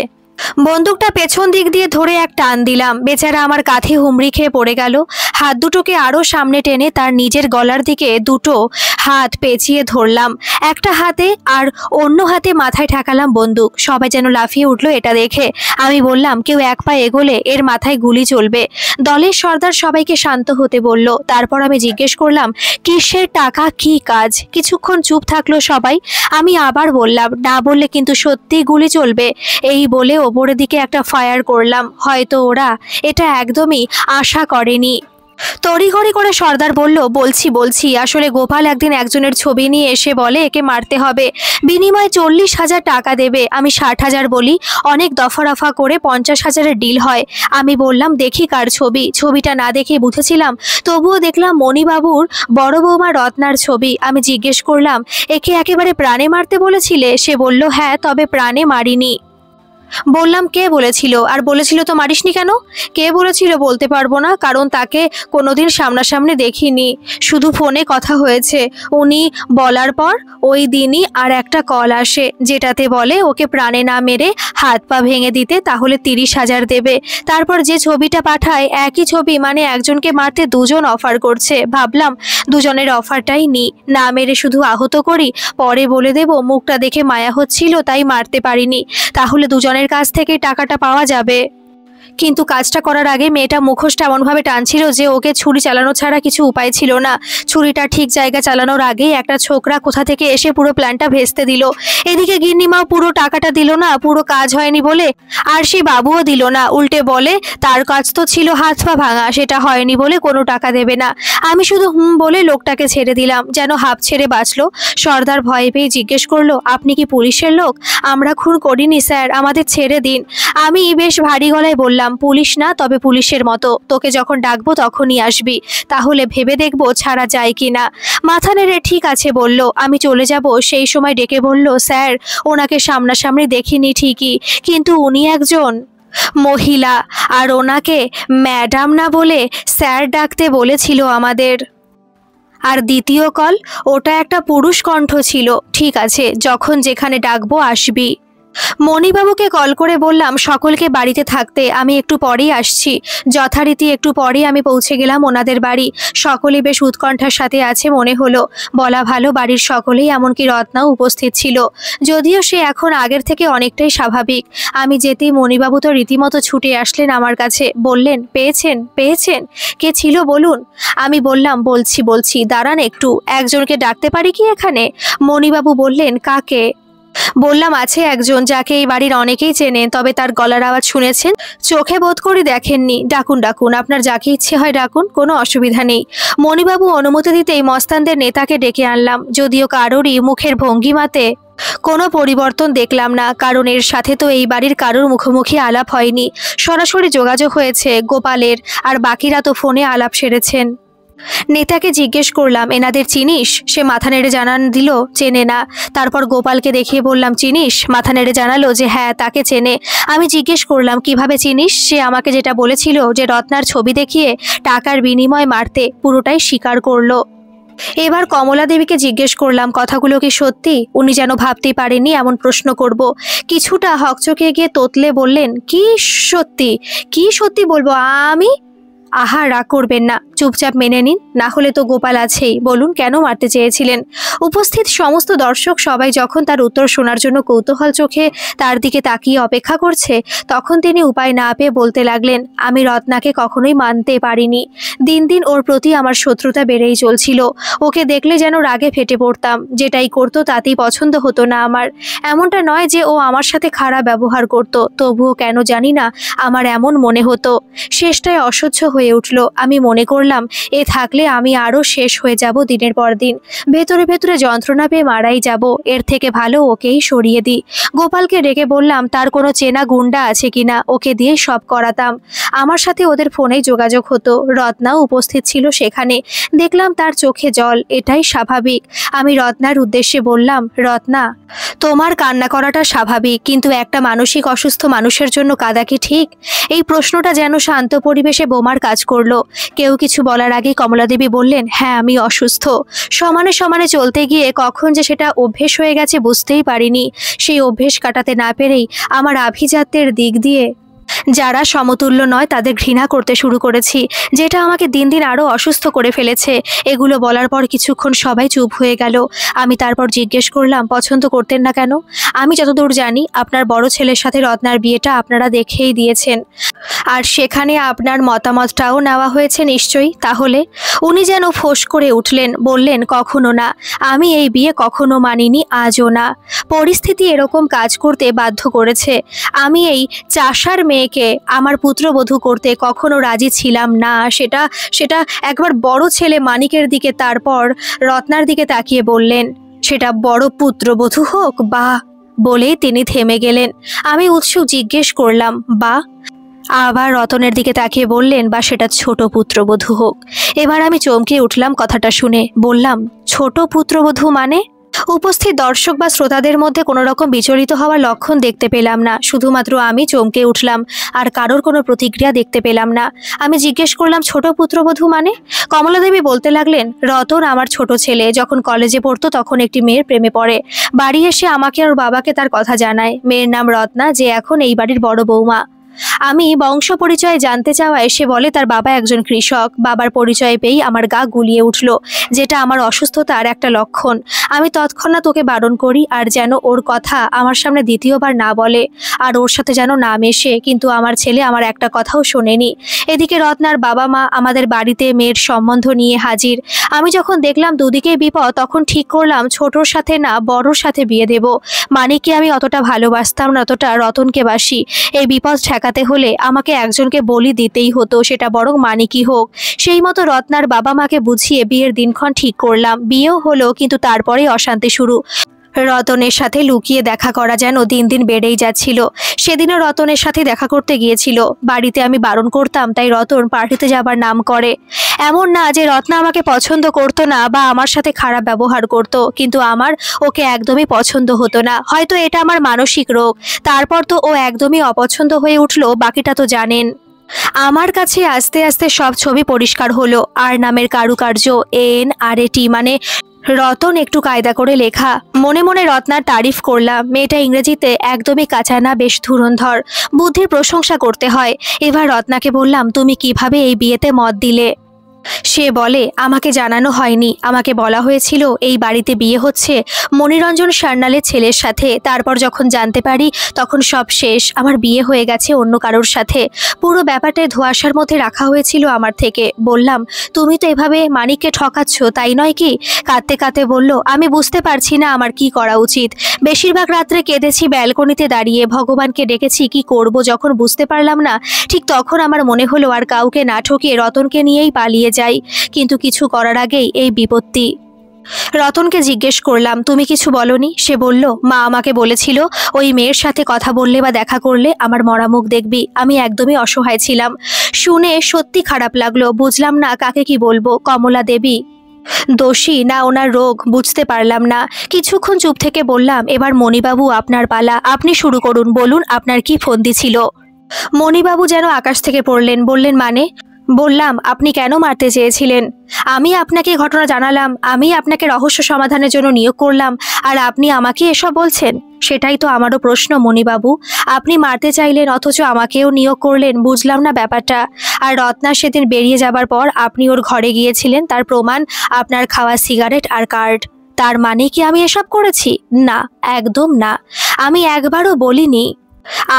বন্দুকটা পেছন দিক দিয়ে ধরে এক টান দিলাম। বেচারা আমার কাঁধে হুমড়ি খেয়ে পড়ে গেল। হাত দুটোকে আরও সামনে টেনে তার নিজের গলার দিকে দুটো হাত পেঁচিয়ে ধরলাম, একটা হাতে, আর অন্য হাতে মাথায় ঠেকালাম বন্দুক। সবাই যেন লাফিয়ে উঠলো এটা দেখে। আমি বললাম কেউ এক পা এগোলে এর মাথায় গুলি চলবে। দলের সর্দার সবাইকে শান্ত হতে বলল। তারপর আমি জিজ্ঞেস করলাম কিসের টাকা, কি কাজ? কিছুক্ষণ চুপ থাকলো সবাই। আমি আবার বললাম না বললে কিন্তু সত্যি গুলি চলবে। এই বলে ওপরের দিকে একটা ফায়ার করলাম। হয়তো ওরা এটা একদমই আশা করেনি। তড়িঘড়ি করে সর্দার বলল বলছি আসলে গোপাল একদিন একজনের ছবি নিয়ে এসে বলে একে মারতে হবে, বিনিময়ে 40,000 টাকা দেবে। আমি 60,000 বলি। অনেক দফারফা করে 50,000-এর ডিল হয়। আমি বললাম দেখি কার ছবি। ছবিটা না দেখে বুঝেছিলাম, তবুও দেখলাম মণিবাবুর বড় বৌমা রত্নার ছবি। আমি জিজ্ঞেস করলাম একে একেবারে প্রাণে মারতে বলেছিলে? সে বলল হ্যাঁ, তবে প্রাণে মারিনি। বললাম কে বলেছিল? আর বলেছিল তো মারিসনি কেন? কে বলেছিল বলতে পারবো না, কারণ তাকে কোনোদিন সামনাসামনি দেখিনি, শুধু ফোনে কথা হয়েছে। উনি বলার পর ওই দিনই আর একটা কল আসে যেটাতে বলে ওকে প্রাণে না মেরে হাত পা ভেঙে দিতে, তাহলে 30,000 দেবে। তারপর যে ছবিটা পাঠায় একই ছবি, মানে একজনকে মারতে দুজন অফার করছে। ভাবলাম দুজনের অফারটাই নিই, না মেরে শুধু আহত করি, পরে বলে দেব মুখটা দেখে মায়া হচ্ছিল তাই মারতে পারিনি, তাহলে দুজনের কাছ থেকে টাকাটা পাওয়া যাবে। কিন্তু কাজটা করার আগে মেয়েটা মুখোশটা এমনভাবে টানছিল যে ওকে ছুরি চালানো ছাড়া কিছু উপায় ছিল না। ছুরিটা ঠিক জায়গা চালানোর আগেই একটা ছোকরা কোথা থেকে এসে পুরো প্ল্যানটা ভেস্তে দিল। এদিকে গিন্নিমাও পুরো টাকাটা দিল না, পুরো কাজ হয়নি বলে, আর সেই বাবুও দিল না। উল্টে বলে তার কাজ তো ছিল হাত পা ভাঙা, সেটা হয়নি বলে কোনো টাকা দেবে না। আমি শুধু বলে লোকটাকে ছেড়ে দিলাম, যেন হাঁপ ছেড়ে বাঁচলো। সর্দার ভয় পেয়ে জিজ্ঞেস করলো, আপনি কি পুলিশের লোক? আমরা খুন করিনি স্যার, আমাদের ছেড়ে দিন। আমি বেশ ভারী গলায় বললাম, পুলিশ না, তবে পুলিশের মতো। তোকে যখন ডাকবো তখনই আসবি, তাহলে ভেবে দেখবো ছাড়া যায় কি না। মাথা নেড়ে ঠিক আছে বলল। আমি চলে যাব সেই সময় ডেকে বলল, স্যার ওনাকে সামনাসামনি দেখিনি ঠিকই, কিন্তু উনি একজন মহিলা, আর ওনাকে ম্যাডাম না বলে স্যার ডাকতে বলেছিল আমাদের। আর দ্বিতীয় কল, ওটা একটা পুরুষ কণ্ঠ ছিল। ঠিক আছে, যখন যেখানে ডাকবো আসবি। মণিবাবুকে কল করে বললাম সকলকে বাড়িতে থাকতে, আমি একটু পরেই আসছি। যথারীতি একটু পরেই আমি পৌঁছে গেলাম ওনাদের বাড়ি। সকলেই বেশ উৎকণ্ঠার সাথে আছে মনে হলো। বলা ভালো বাড়ির সকলেই, এমনকি রত্নাও উপস্থিত ছিল, যদিও সে এখন আগের থেকে অনেকটাই স্বাভাবিক। আমি যেতেই মণিবাবু তো রীতিমতো ছুটে আসলেন আমার কাছে, বললেন, পেয়েছেন পেয়েছেন, কে ছিল বলুন। আমি বললাম, বলছি, দাঁড়ান একটু, একজনকে ডাকতে পারি কি এখানে? মণিবাবু বললেন, কাকে? বললাম, আছে একজন যাকে এই বাড়ির অনেকেই চেনেন, তবে তার গলার আওয়াজ শুনেছেন, চোখে বোধ করি দেখেননি। ডাকুন ডাকুন, আপনার যাকে ইচ্ছে হয় ডাকুন, কোনো অসুবিধা নেই। মণিবাবু অনুমতি দিতেই মস্তানদের নেতাকে ডেকে আনলাম, যদিও কারোরই মুখের ভঙ্গিমাতে কোনো পরিবর্তন দেখলাম না, কারণ এর সাথে তো এই বাড়ির কারোর মুখোমুখি আলাপ হয়নি। সরাসরি যোগাযোগ হয়েছে গোপালের, আর বাকিরা তো ফোনে আলাপ সেরেছেন। নেতাকে জিজ্ঞেস করলাম, এনাদের চিনিস? সে মাথা নেড়ে জানান দিল চেনে না। তারপর গোপালকে দেখিয়ে বললাম, চিনিস? মাথা নেড়ে জানালো যে হ্যাঁ, তাকে চেনে। আমি জিজ্ঞেস করলাম, কিভাবে চিনিস? সে আমাকে যেটা বলেছিল যে রত্নার ছবি দেখিয়ে টাকার বিনিময় মারতে, পুরোটাই স্বীকার করলো। এবার কমলা দেবীকে জিজ্ঞেস করলাম, কথাগুলো কি সত্যি? উনি যেন ভাবতেই পারেননি এমন প্রশ্ন করব। কিছুটা হকচকে গিয়ে তোতলে বললেন, কি সত্যি? কি সত্যি বলবো আমি? আহা, রাগ করবেন না, চুপচাপ মেনে নিন, না হলে তো গোপাল আছেই। বলুন কেন মারতে চেয়েছিলেন? উপস্থিত সমস্ত দর্শক সবাই যখন তার উত্তর শোনার জন্য কৌতূহল চোখে তার দিকে তাকিয়ে অপেক্ষা করছে, তখন তিনি উপায় না পেয়ে বলতে লাগলেন, আমি রত্নাকে কখনোই মানতে পারিনি। দিন দিন ওর প্রতি আমার শত্রুতা বেড়েই চলছিল। ওকে দেখলে যেন রাগে ফেটে পড়তাম। যেটাই করতো তাতেই পছন্দ হতো না আমার। এমনটা নয় যে ও আমার সাথে খারাপ ব্যবহার করত, তবুও কেন জানি না আমার এমন মনে হতো। শেষটায় অসহ্য হয়ে উঠল। আমি মনে করলাম, এ থাকলে আমি আরও শেষ হয়ে যাব দিনের পর দিন, ভেতরে ভেতরে যন্ত্রণা পেয়ে মারাই যাব। এর থেকে ভালো ওকেই সরিয়ে দিই। গোপালকে ডেকে বললাম, তার কোনো চেনা গুন্ডা আছে কিনা, ওকে দিয়ে সব করাতাম। আমার সাথে ওদের ফোনেই যোগাযোগ হতো। রত্নাও উপস্থিত ছিল সেখানে। দেখলাম তার চোখে জল, এটাই স্বাভাবিক। আমি রত্নার উদ্দেশ্যে বললাম, রত্না, তোমার কান্না করাটা স্বাভাবিক, কিন্তু একটা মানসিক অসুস্থ মানুষের জন্য কাঁদা কি ঠিক? এই প্রশ্নটা যেন শান্ত পরিবেশে বোমার কাজ করলো। কেউ কিছু বলার আগে কমলাদেবী বললেন, হ্যাঁ আমি অসুস্থ। সমানে সমানে চলতে গিয়ে কখন যে সেটা অভ্যেস হয়ে গেছে বুঝতেই পারিনি। সেই অভ্যেস কাটাতে না পেরেই আমার আভিজাত্যের দিক দিয়ে যারা সমতুল্য নয় তাদের ঘৃণা করতে শুরু করেছি, যেটা আমাকে দিন দিন আরও অসুস্থ করে ফেলেছে। এগুলো বলার পর কিছুক্ষণ সবাই চুপ হয়ে গেল। আমি তারপর জিজ্ঞেস করলাম, পছন্দ করতেন না কেন? আমি যতদূর জানি আপনার বড় ছেলের সাথে রত্নার বিয়েটা আপনারা দেখেই দিয়েছেন, আর সেখানে আপনার মতামতটাও নেওয়া হয়েছে নিশ্চয়ই। তাহলে? উনি যেন ফোঁস করে উঠলেন, বললেন, কখনো না, আমি এই বিয়ে কখনো মানিনি, আজও না। পরিস্থিতি এরকম কাজ করতে বাধ্য করেছে। আমি এই চাষার মেয়েকে আমার পুত্রবধূ করতে কখনো রাজি ছিলাম না। সেটা একবার বড় ছেলে মানিকের দিকে, তারপর রত্নার দিকে তাকিয়ে বললেন, সেটা বড় পুত্রবধূ হোক বা। বলেই তিনি থেমে গেলেন। আমি উৎসুক জিজ্ঞেস করলাম, বা? আবার রতনের দিকে তাকিয়ে বললেন, বা সেটা ছোট পুত্রবধূ হোক। এবার আমি চমকে উঠলাম কথাটা শুনে। বললাম, ছোট পুত্রবধূ মানে? উপস্থিত দর্শক বা শ্রোতাদের মধ্যে কোনো রকম বিচলিত হওয়ার লক্ষণ দেখতে পেলাম না। শুধুমাত্র আমি চমকে উঠলাম, আর কারোর কোনো প্রতিক্রিয়া দেখতে পেলাম না। আমি জিজ্ঞেস করলাম, ছোট পুত্রবধূ মানে? কমলাদেবী বলতে লাগলেন, রতন আমার ছোট ছেলে যখন কলেজে পড়তো তখন একটি মেয়ের প্রেমে পড়ে। বাড়ি এসে আমাকে আর বাবাকে তার কথা জানায়। মেয়ের নাম রত্না, যে এখন এই বাড়ির বড় বৌমা। আমি বংশ পরিচয় জানতে চাওয়ায় সে বলে তার বাবা একজন কৃষক। বাবার পরিচয় পেয়েই আমার গা গুলিয়ে উঠল, যেটা আমার অসুস্থতার একটা লক্ষণ। আমি তৎক্ষণাৎ ওকে বারণ করি আর যেন ওর কথা আমার সামনে দ্বিতীয়বার না বলে আর ওর সাথে যেন না মেশে, কিন্তু আমার ছেলে আমার একটা কথাও শোনেনি। এদিকে রত্নার বাবা মা আমাদের বাড়িতে মেয়ের সম্বন্ধ নিয়ে হাজির। আমি যখন দেখলাম দুদিকেই বিপদ, তখন ঠিক করলাম ছোটর সাথে না বড়র সাথে বিয়ে দেব। মানিককে আমি অতটা ভালোবাসতাম না, অতটা রতনকে বাসি। এই বিপদ ঠেকাতে হলে আমাকে একজনকে বলি দিতেই হতো, সেটা বরং মানিকই হোক। সেই মতো রত্নার বাবা মাকে বুঝিয়ে বিয়ের দিনক্ষণ ঠিক করলাম। বিয়েও হলো, কিন্তু তারপরেই অশান্তি শুরু। রতনের সাথে লুকিয়ে দেখা করা যেন দিন দিন বেড়েই যাচ্ছিল। সেদিনও রতনের সাথে দেখা করতে গিয়েছিল। বাড়িতে আমি বারণ করতাম, তাই রতন পার্টিতে যাবার নাম করে। এমন না যে রত্না আমাকে পছন্দ করতো না বা আমার সাথে খারাপ ব্যবহার করত, কিন্তু আমার ওকে একদমই পছন্দ হতো না। হয়তো এটা আমার মানসিক রোগ। তারপর তো ও একদমই অপছন্দ হয়ে উঠলো, বাকিটা তো জানেন। আমার কাছে আস্তে আস্তে সব ছবি পরিষ্কার হলো। আর নামের কারুকার্য NRAT মানে রতন একটু কায়দা করে লেখা। মনে মনে রত্নার তারিফ করলাম। মেয়েটা ইংরেজিতে একদমই কাঁচা না, বেশ ধুরন্ধর। বুদ্ধির প্রশংসা করতে হয়। এবার রত্নাকে বললাম, তুমি কিভাবে এই বিয়েতে মত দিলে? সে বলে, আমাকে জানানো হয়নি। আমাকে বলা হয়েছিল এই বাড়িতে বিয়ে হচ্ছে মনিরঞ্জন সান্যালের ছেলের সাথে। তারপর যখন জানতে পারি তখন সব শেষ। আমার বিয়ে হয়ে গেছে অন্য কারোর সাথে। পুরো ব্যাপারটায় ধোঁয়াশার মধ্যে রাখা হয়েছিল আমার থেকে। বললাম, তুমি তো এভাবে মানিককে ঠকাচ্ছ, তাই নয় কি? কাঁদতে কাঁদতে বলল, আমি বুঝতে পারছি না আমার কি করা উচিত। বেশিরভাগ রাত্রে কেঁদেছি ব্যালকনিতে দাঁড়িয়ে, ভগবানকে ডেকেছি কি করব। যখন বুঝতে পারলাম না, ঠিক তখন আমার মনে হলো আর কাউকে না ঠকিয়ে রতনকে নিয়েই পালিয়ে যাই। কিন্তু কিছু করার আগেই এই বিপত্তি। রতনকে জিজ্ঞেস করলাম, তুমি কিছু বলনি? সে বলল, মা আমাকে বলেছিল ওই মেয়ের সাথে কথা বললে বা দেখা করলে আমার মরা মুখ দেখবি। আমি একদমই অসহায় ছিলাম। শুনে সত্যি খারাপ লাগলো। বুঝলাম না কাকে কি বলবো। কমলা দেবী দোষী না ওনার রোগ বুঝতে পারলাম না। কিছুক্ষণ চুপ থেকে বললাম, এবার মণিবাবু আপনার পালা, আপনি শুরু করুন। বলুন আপনার কি ফন্দি ছিল? মণিবাবু যেন আকাশ থেকে পড়লেন। বললেন, মানে? বললাম, আপনি কেন মারতে চেয়েছিলেন? আমি আপনাকে ঘটনা জানালাম, আমি আপনাকে রহস্য সমাধানের জন্য নিয়োগ করলাম, আর আপনি আমাকে এসব বলছেন? সেটাই তো আমারও প্রশ্ন মণিবাবু। আপনি মারতে চাইলেন অথচ আমাকেও নিয়োগ করলেন। বুঝলাম না ব্যাপারটা। আর রত্না সেদিন বেরিয়ে যাবার পর আপনি ওর ঘরে গিয়েছিলেন, তার প্রমাণ আপনার খাওয়া সিগারেট আর কার্ড। তার মানে কি আমি এসব করেছি? না, একদম না। আমি একবারও বলিনি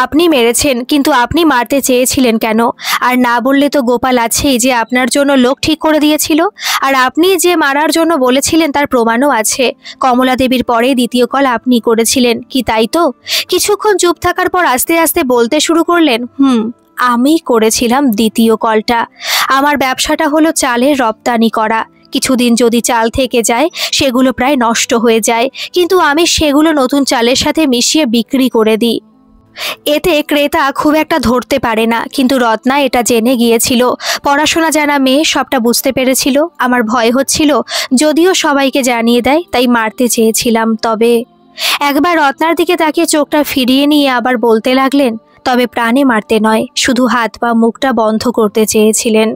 আপনি মেরেছেন, কিন্তু আপনি মারতে চেয়েছিলেন কেন? আর না বললে তো গোপাল আছেই যে আপনার জন্য লোক ঠিক করে দিয়েছিল। আর আপনি যে মারার জন্য বলেছিলেন তার প্রমাণও আছে। কমলা দেবীর পরে দ্বিতীয় কল আপনি করেছিলেন কি, তাই তো? কিছুক্ষণ চুপ থাকার পর আস্তে আস্তে বলতে শুরু করলেন, আমি করেছিলাম দ্বিতীয় কলটা। আমার ব্যবসাটা হলো চালের রপ্তানি করা। কিছুদিন যদি চাল থেকে যায় সেগুলো প্রায় নষ্ট হয়ে যায়, কিন্তু আমি সেগুলো নতুন চালের সাথে মিশিয়ে বিক্রি করে দিই। এতে ক্রেতা খুব একটা ধরতে পারে না, কিন্তু রত্না এটা জেনে গিয়েছিল। পড়াশোনা জানা মেয়ে, সবটা বুঝতে পেরেছিল। আমার ভয় হচ্ছিল যদিও সবাইকে জানিয়ে দেয়, তাই মারতে চেয়েছিলাম। তবে একবার রত্নার দিকে তাকিয়ে চোখটা ফিরিয়ে নিয়ে আবার বলতে লাগলেন, তবে প্রাণে মারতে নয়, শুধু হাত বা মুখটা বন্ধ করতে চেয়েছিলেন।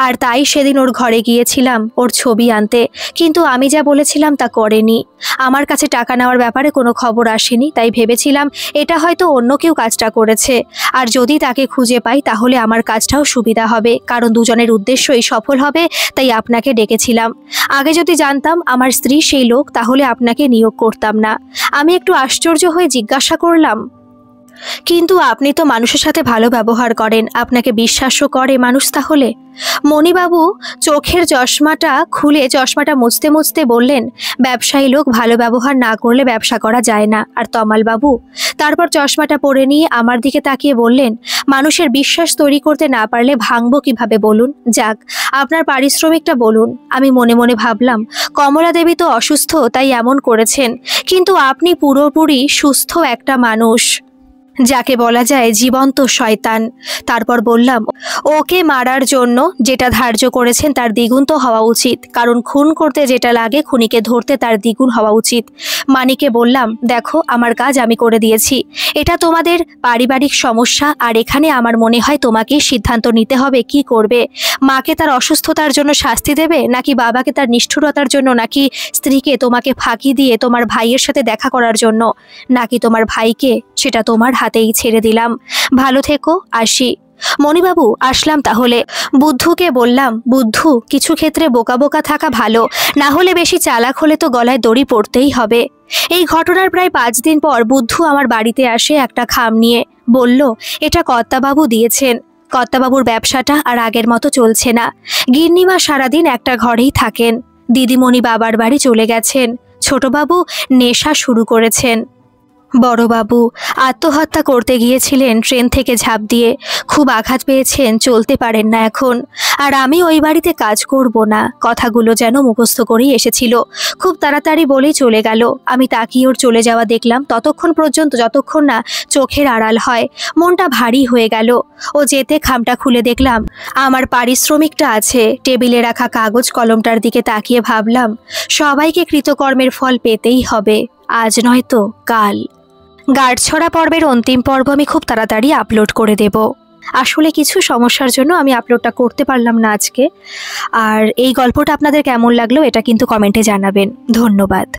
আর তাই সেদিন ওর ঘরে গিয়েছিলাম ওর ছবি আনতে, কিন্তু আমি যা বলেছিলাম তা করেনি। আমার কাছে টাকা নেওয়ার ব্যাপারে কোনো খবর আসেনি, তাই ভেবেছিলাম এটা হয়তো অন্য কেউ কাজটা করেছে। আর যদি তাকে খুঁজে পাই তাহলে আমার কাজটাও সুবিধা হবে, কারণ দুজনের উদ্দেশ্যই সফল হবে। তাই আপনাকে ডেকেছিলাম। আগে যদি জানতাম আমার স্ত্রী সেই লোক, তাহলে আপনাকে নিয়োগ করতাম না। আমি একটু আশ্চর্য হয়ে জিজ্ঞাসা করলাম, কিন্তু আপনি তো মানুষের সাথে ভালো ব্যবহার করেন, আপনাকে বিশ্বাসও করে মানুষ তাহলে? মণিবাবু চোখের চশমাটা খুলে চশমাটা মুছতে মুছতে বললেন, ব্যবসায়ী লোক ভালো ব্যবহার না করলে ব্যবসা করা যায় না। আর তমালবাবু? তারপর চশমাটা পরে নিয়ে আমার দিকে তাকিয়ে বললেন, মানুষের বিশ্বাস তৈরি করতে না পারলে ভাঙবো কিভাবে বলুন? যাক, আপনার পারিশ্রমিকটা বলুন। আমি মনে মনে ভাবলাম, কমলা দেবী তো অসুস্থ, তাই এমন করেছেন, কিন্তু আপনি পুরোপুরি সুস্থ একটা মানুষ, যাকে বলা যায় জীবন্ত শয়তান। তারপর বললাম, ওকে মারার জন্য যেটা ধার্য করেছেন তার দ্বিগুণ তো হওয়া উচিত, কারণ খুন করতে যেটা লাগে খুনিকে ধরতে তার দ্বিগুণ হওয়া উচিত। মানিকে বললাম, দেখো আমার কাজ আমি করে দিয়েছি। এটা তোমাদের পারিবারিক সমস্যা, আর এখানে আমার মনে হয় তোমাকেই সিদ্ধান্ত নিতে হবে কি করবে। মাকে তার অসুস্থতার জন্য শাস্তি দেবে, নাকি বাবাকে তার নিষ্ঠুরতার জন্য, নাকি স্ত্রীকে তোমাকে ফাঁকি দিয়ে তোমার ভাইয়ের সাথে দেখা করার জন্য, নাকি তোমার ভাইকে সেটা তোমার হাতেই ছেড়ে দিলাম। ভালো থেকো, আসি। মণিবাবু, আসলাম তাহলে। বুদ্ধুকে বললাম, বুদ্ধু, কিছু ক্ষেত্রে বোকা বোকা থাকা ভালো, না হলে বেশি চালাক হলে তো গলায় দড়ি পড়তেই হবে। এই ঘটনার প্রায় 5 দিন পর বুদ্ধু আমার বাড়িতে আসে একটা খাম নিয়ে। বলল, এটা কর্তাবাবু দিয়েছেন। কর্তাবাবুর ব্যবসাটা আর আগের মতো চলছে না। গিন্নিমা সারাদিন একটা ঘরেই থাকেন। দিদিমণি বাবার বাড়ি চলে গেছেন। ছোটবাবু নেশা শুরু করেছেন। বড়বাবু আত্মহত্যা করতে গিয়েছিলেন ট্রেন থেকে ঝাঁপ দিয়ে। খুব আঘাত পেয়েছেন, চলতে পারেন না এখন। আর আমি ওই বাড়িতে কাজ করব না, কথাগুলো যেন মুখস্থ করেই এসেছিল। খুব তাড়াতাড়ি বলেই চলে গেল। আমি তাকিয়ে ওর চলে যাওয়া দেখলাম, ততক্ষণ পর্যন্ত যতক্ষণ না চোখের আড়াল হয়। মনটা ভারী হয়ে গেল। ও যেতে খামটা খুলে দেখলাম আমার পারিশ্রমিকটা আছে। টেবিলে রাখা কাগজ কলমটার দিকে তাকিয়ে ভাবলাম, সবাইকে কৃতকর্মের ফল পেতেই হবে, আজ নয়তো কাল। গাঁটছড়া পর্বের অন্তিম পর্ব আমি খুব তাড়াতাড়ি আপলোড করে দেব। আসলে কিছু সমস্যার জন্য আমি আপলোডটা করতে পারলাম না আজকে। আর এই গল্পটা আপনাদের কেমন লাগলো এটা কিন্তু কমেন্টে জানাবেন। ধন্যবাদ।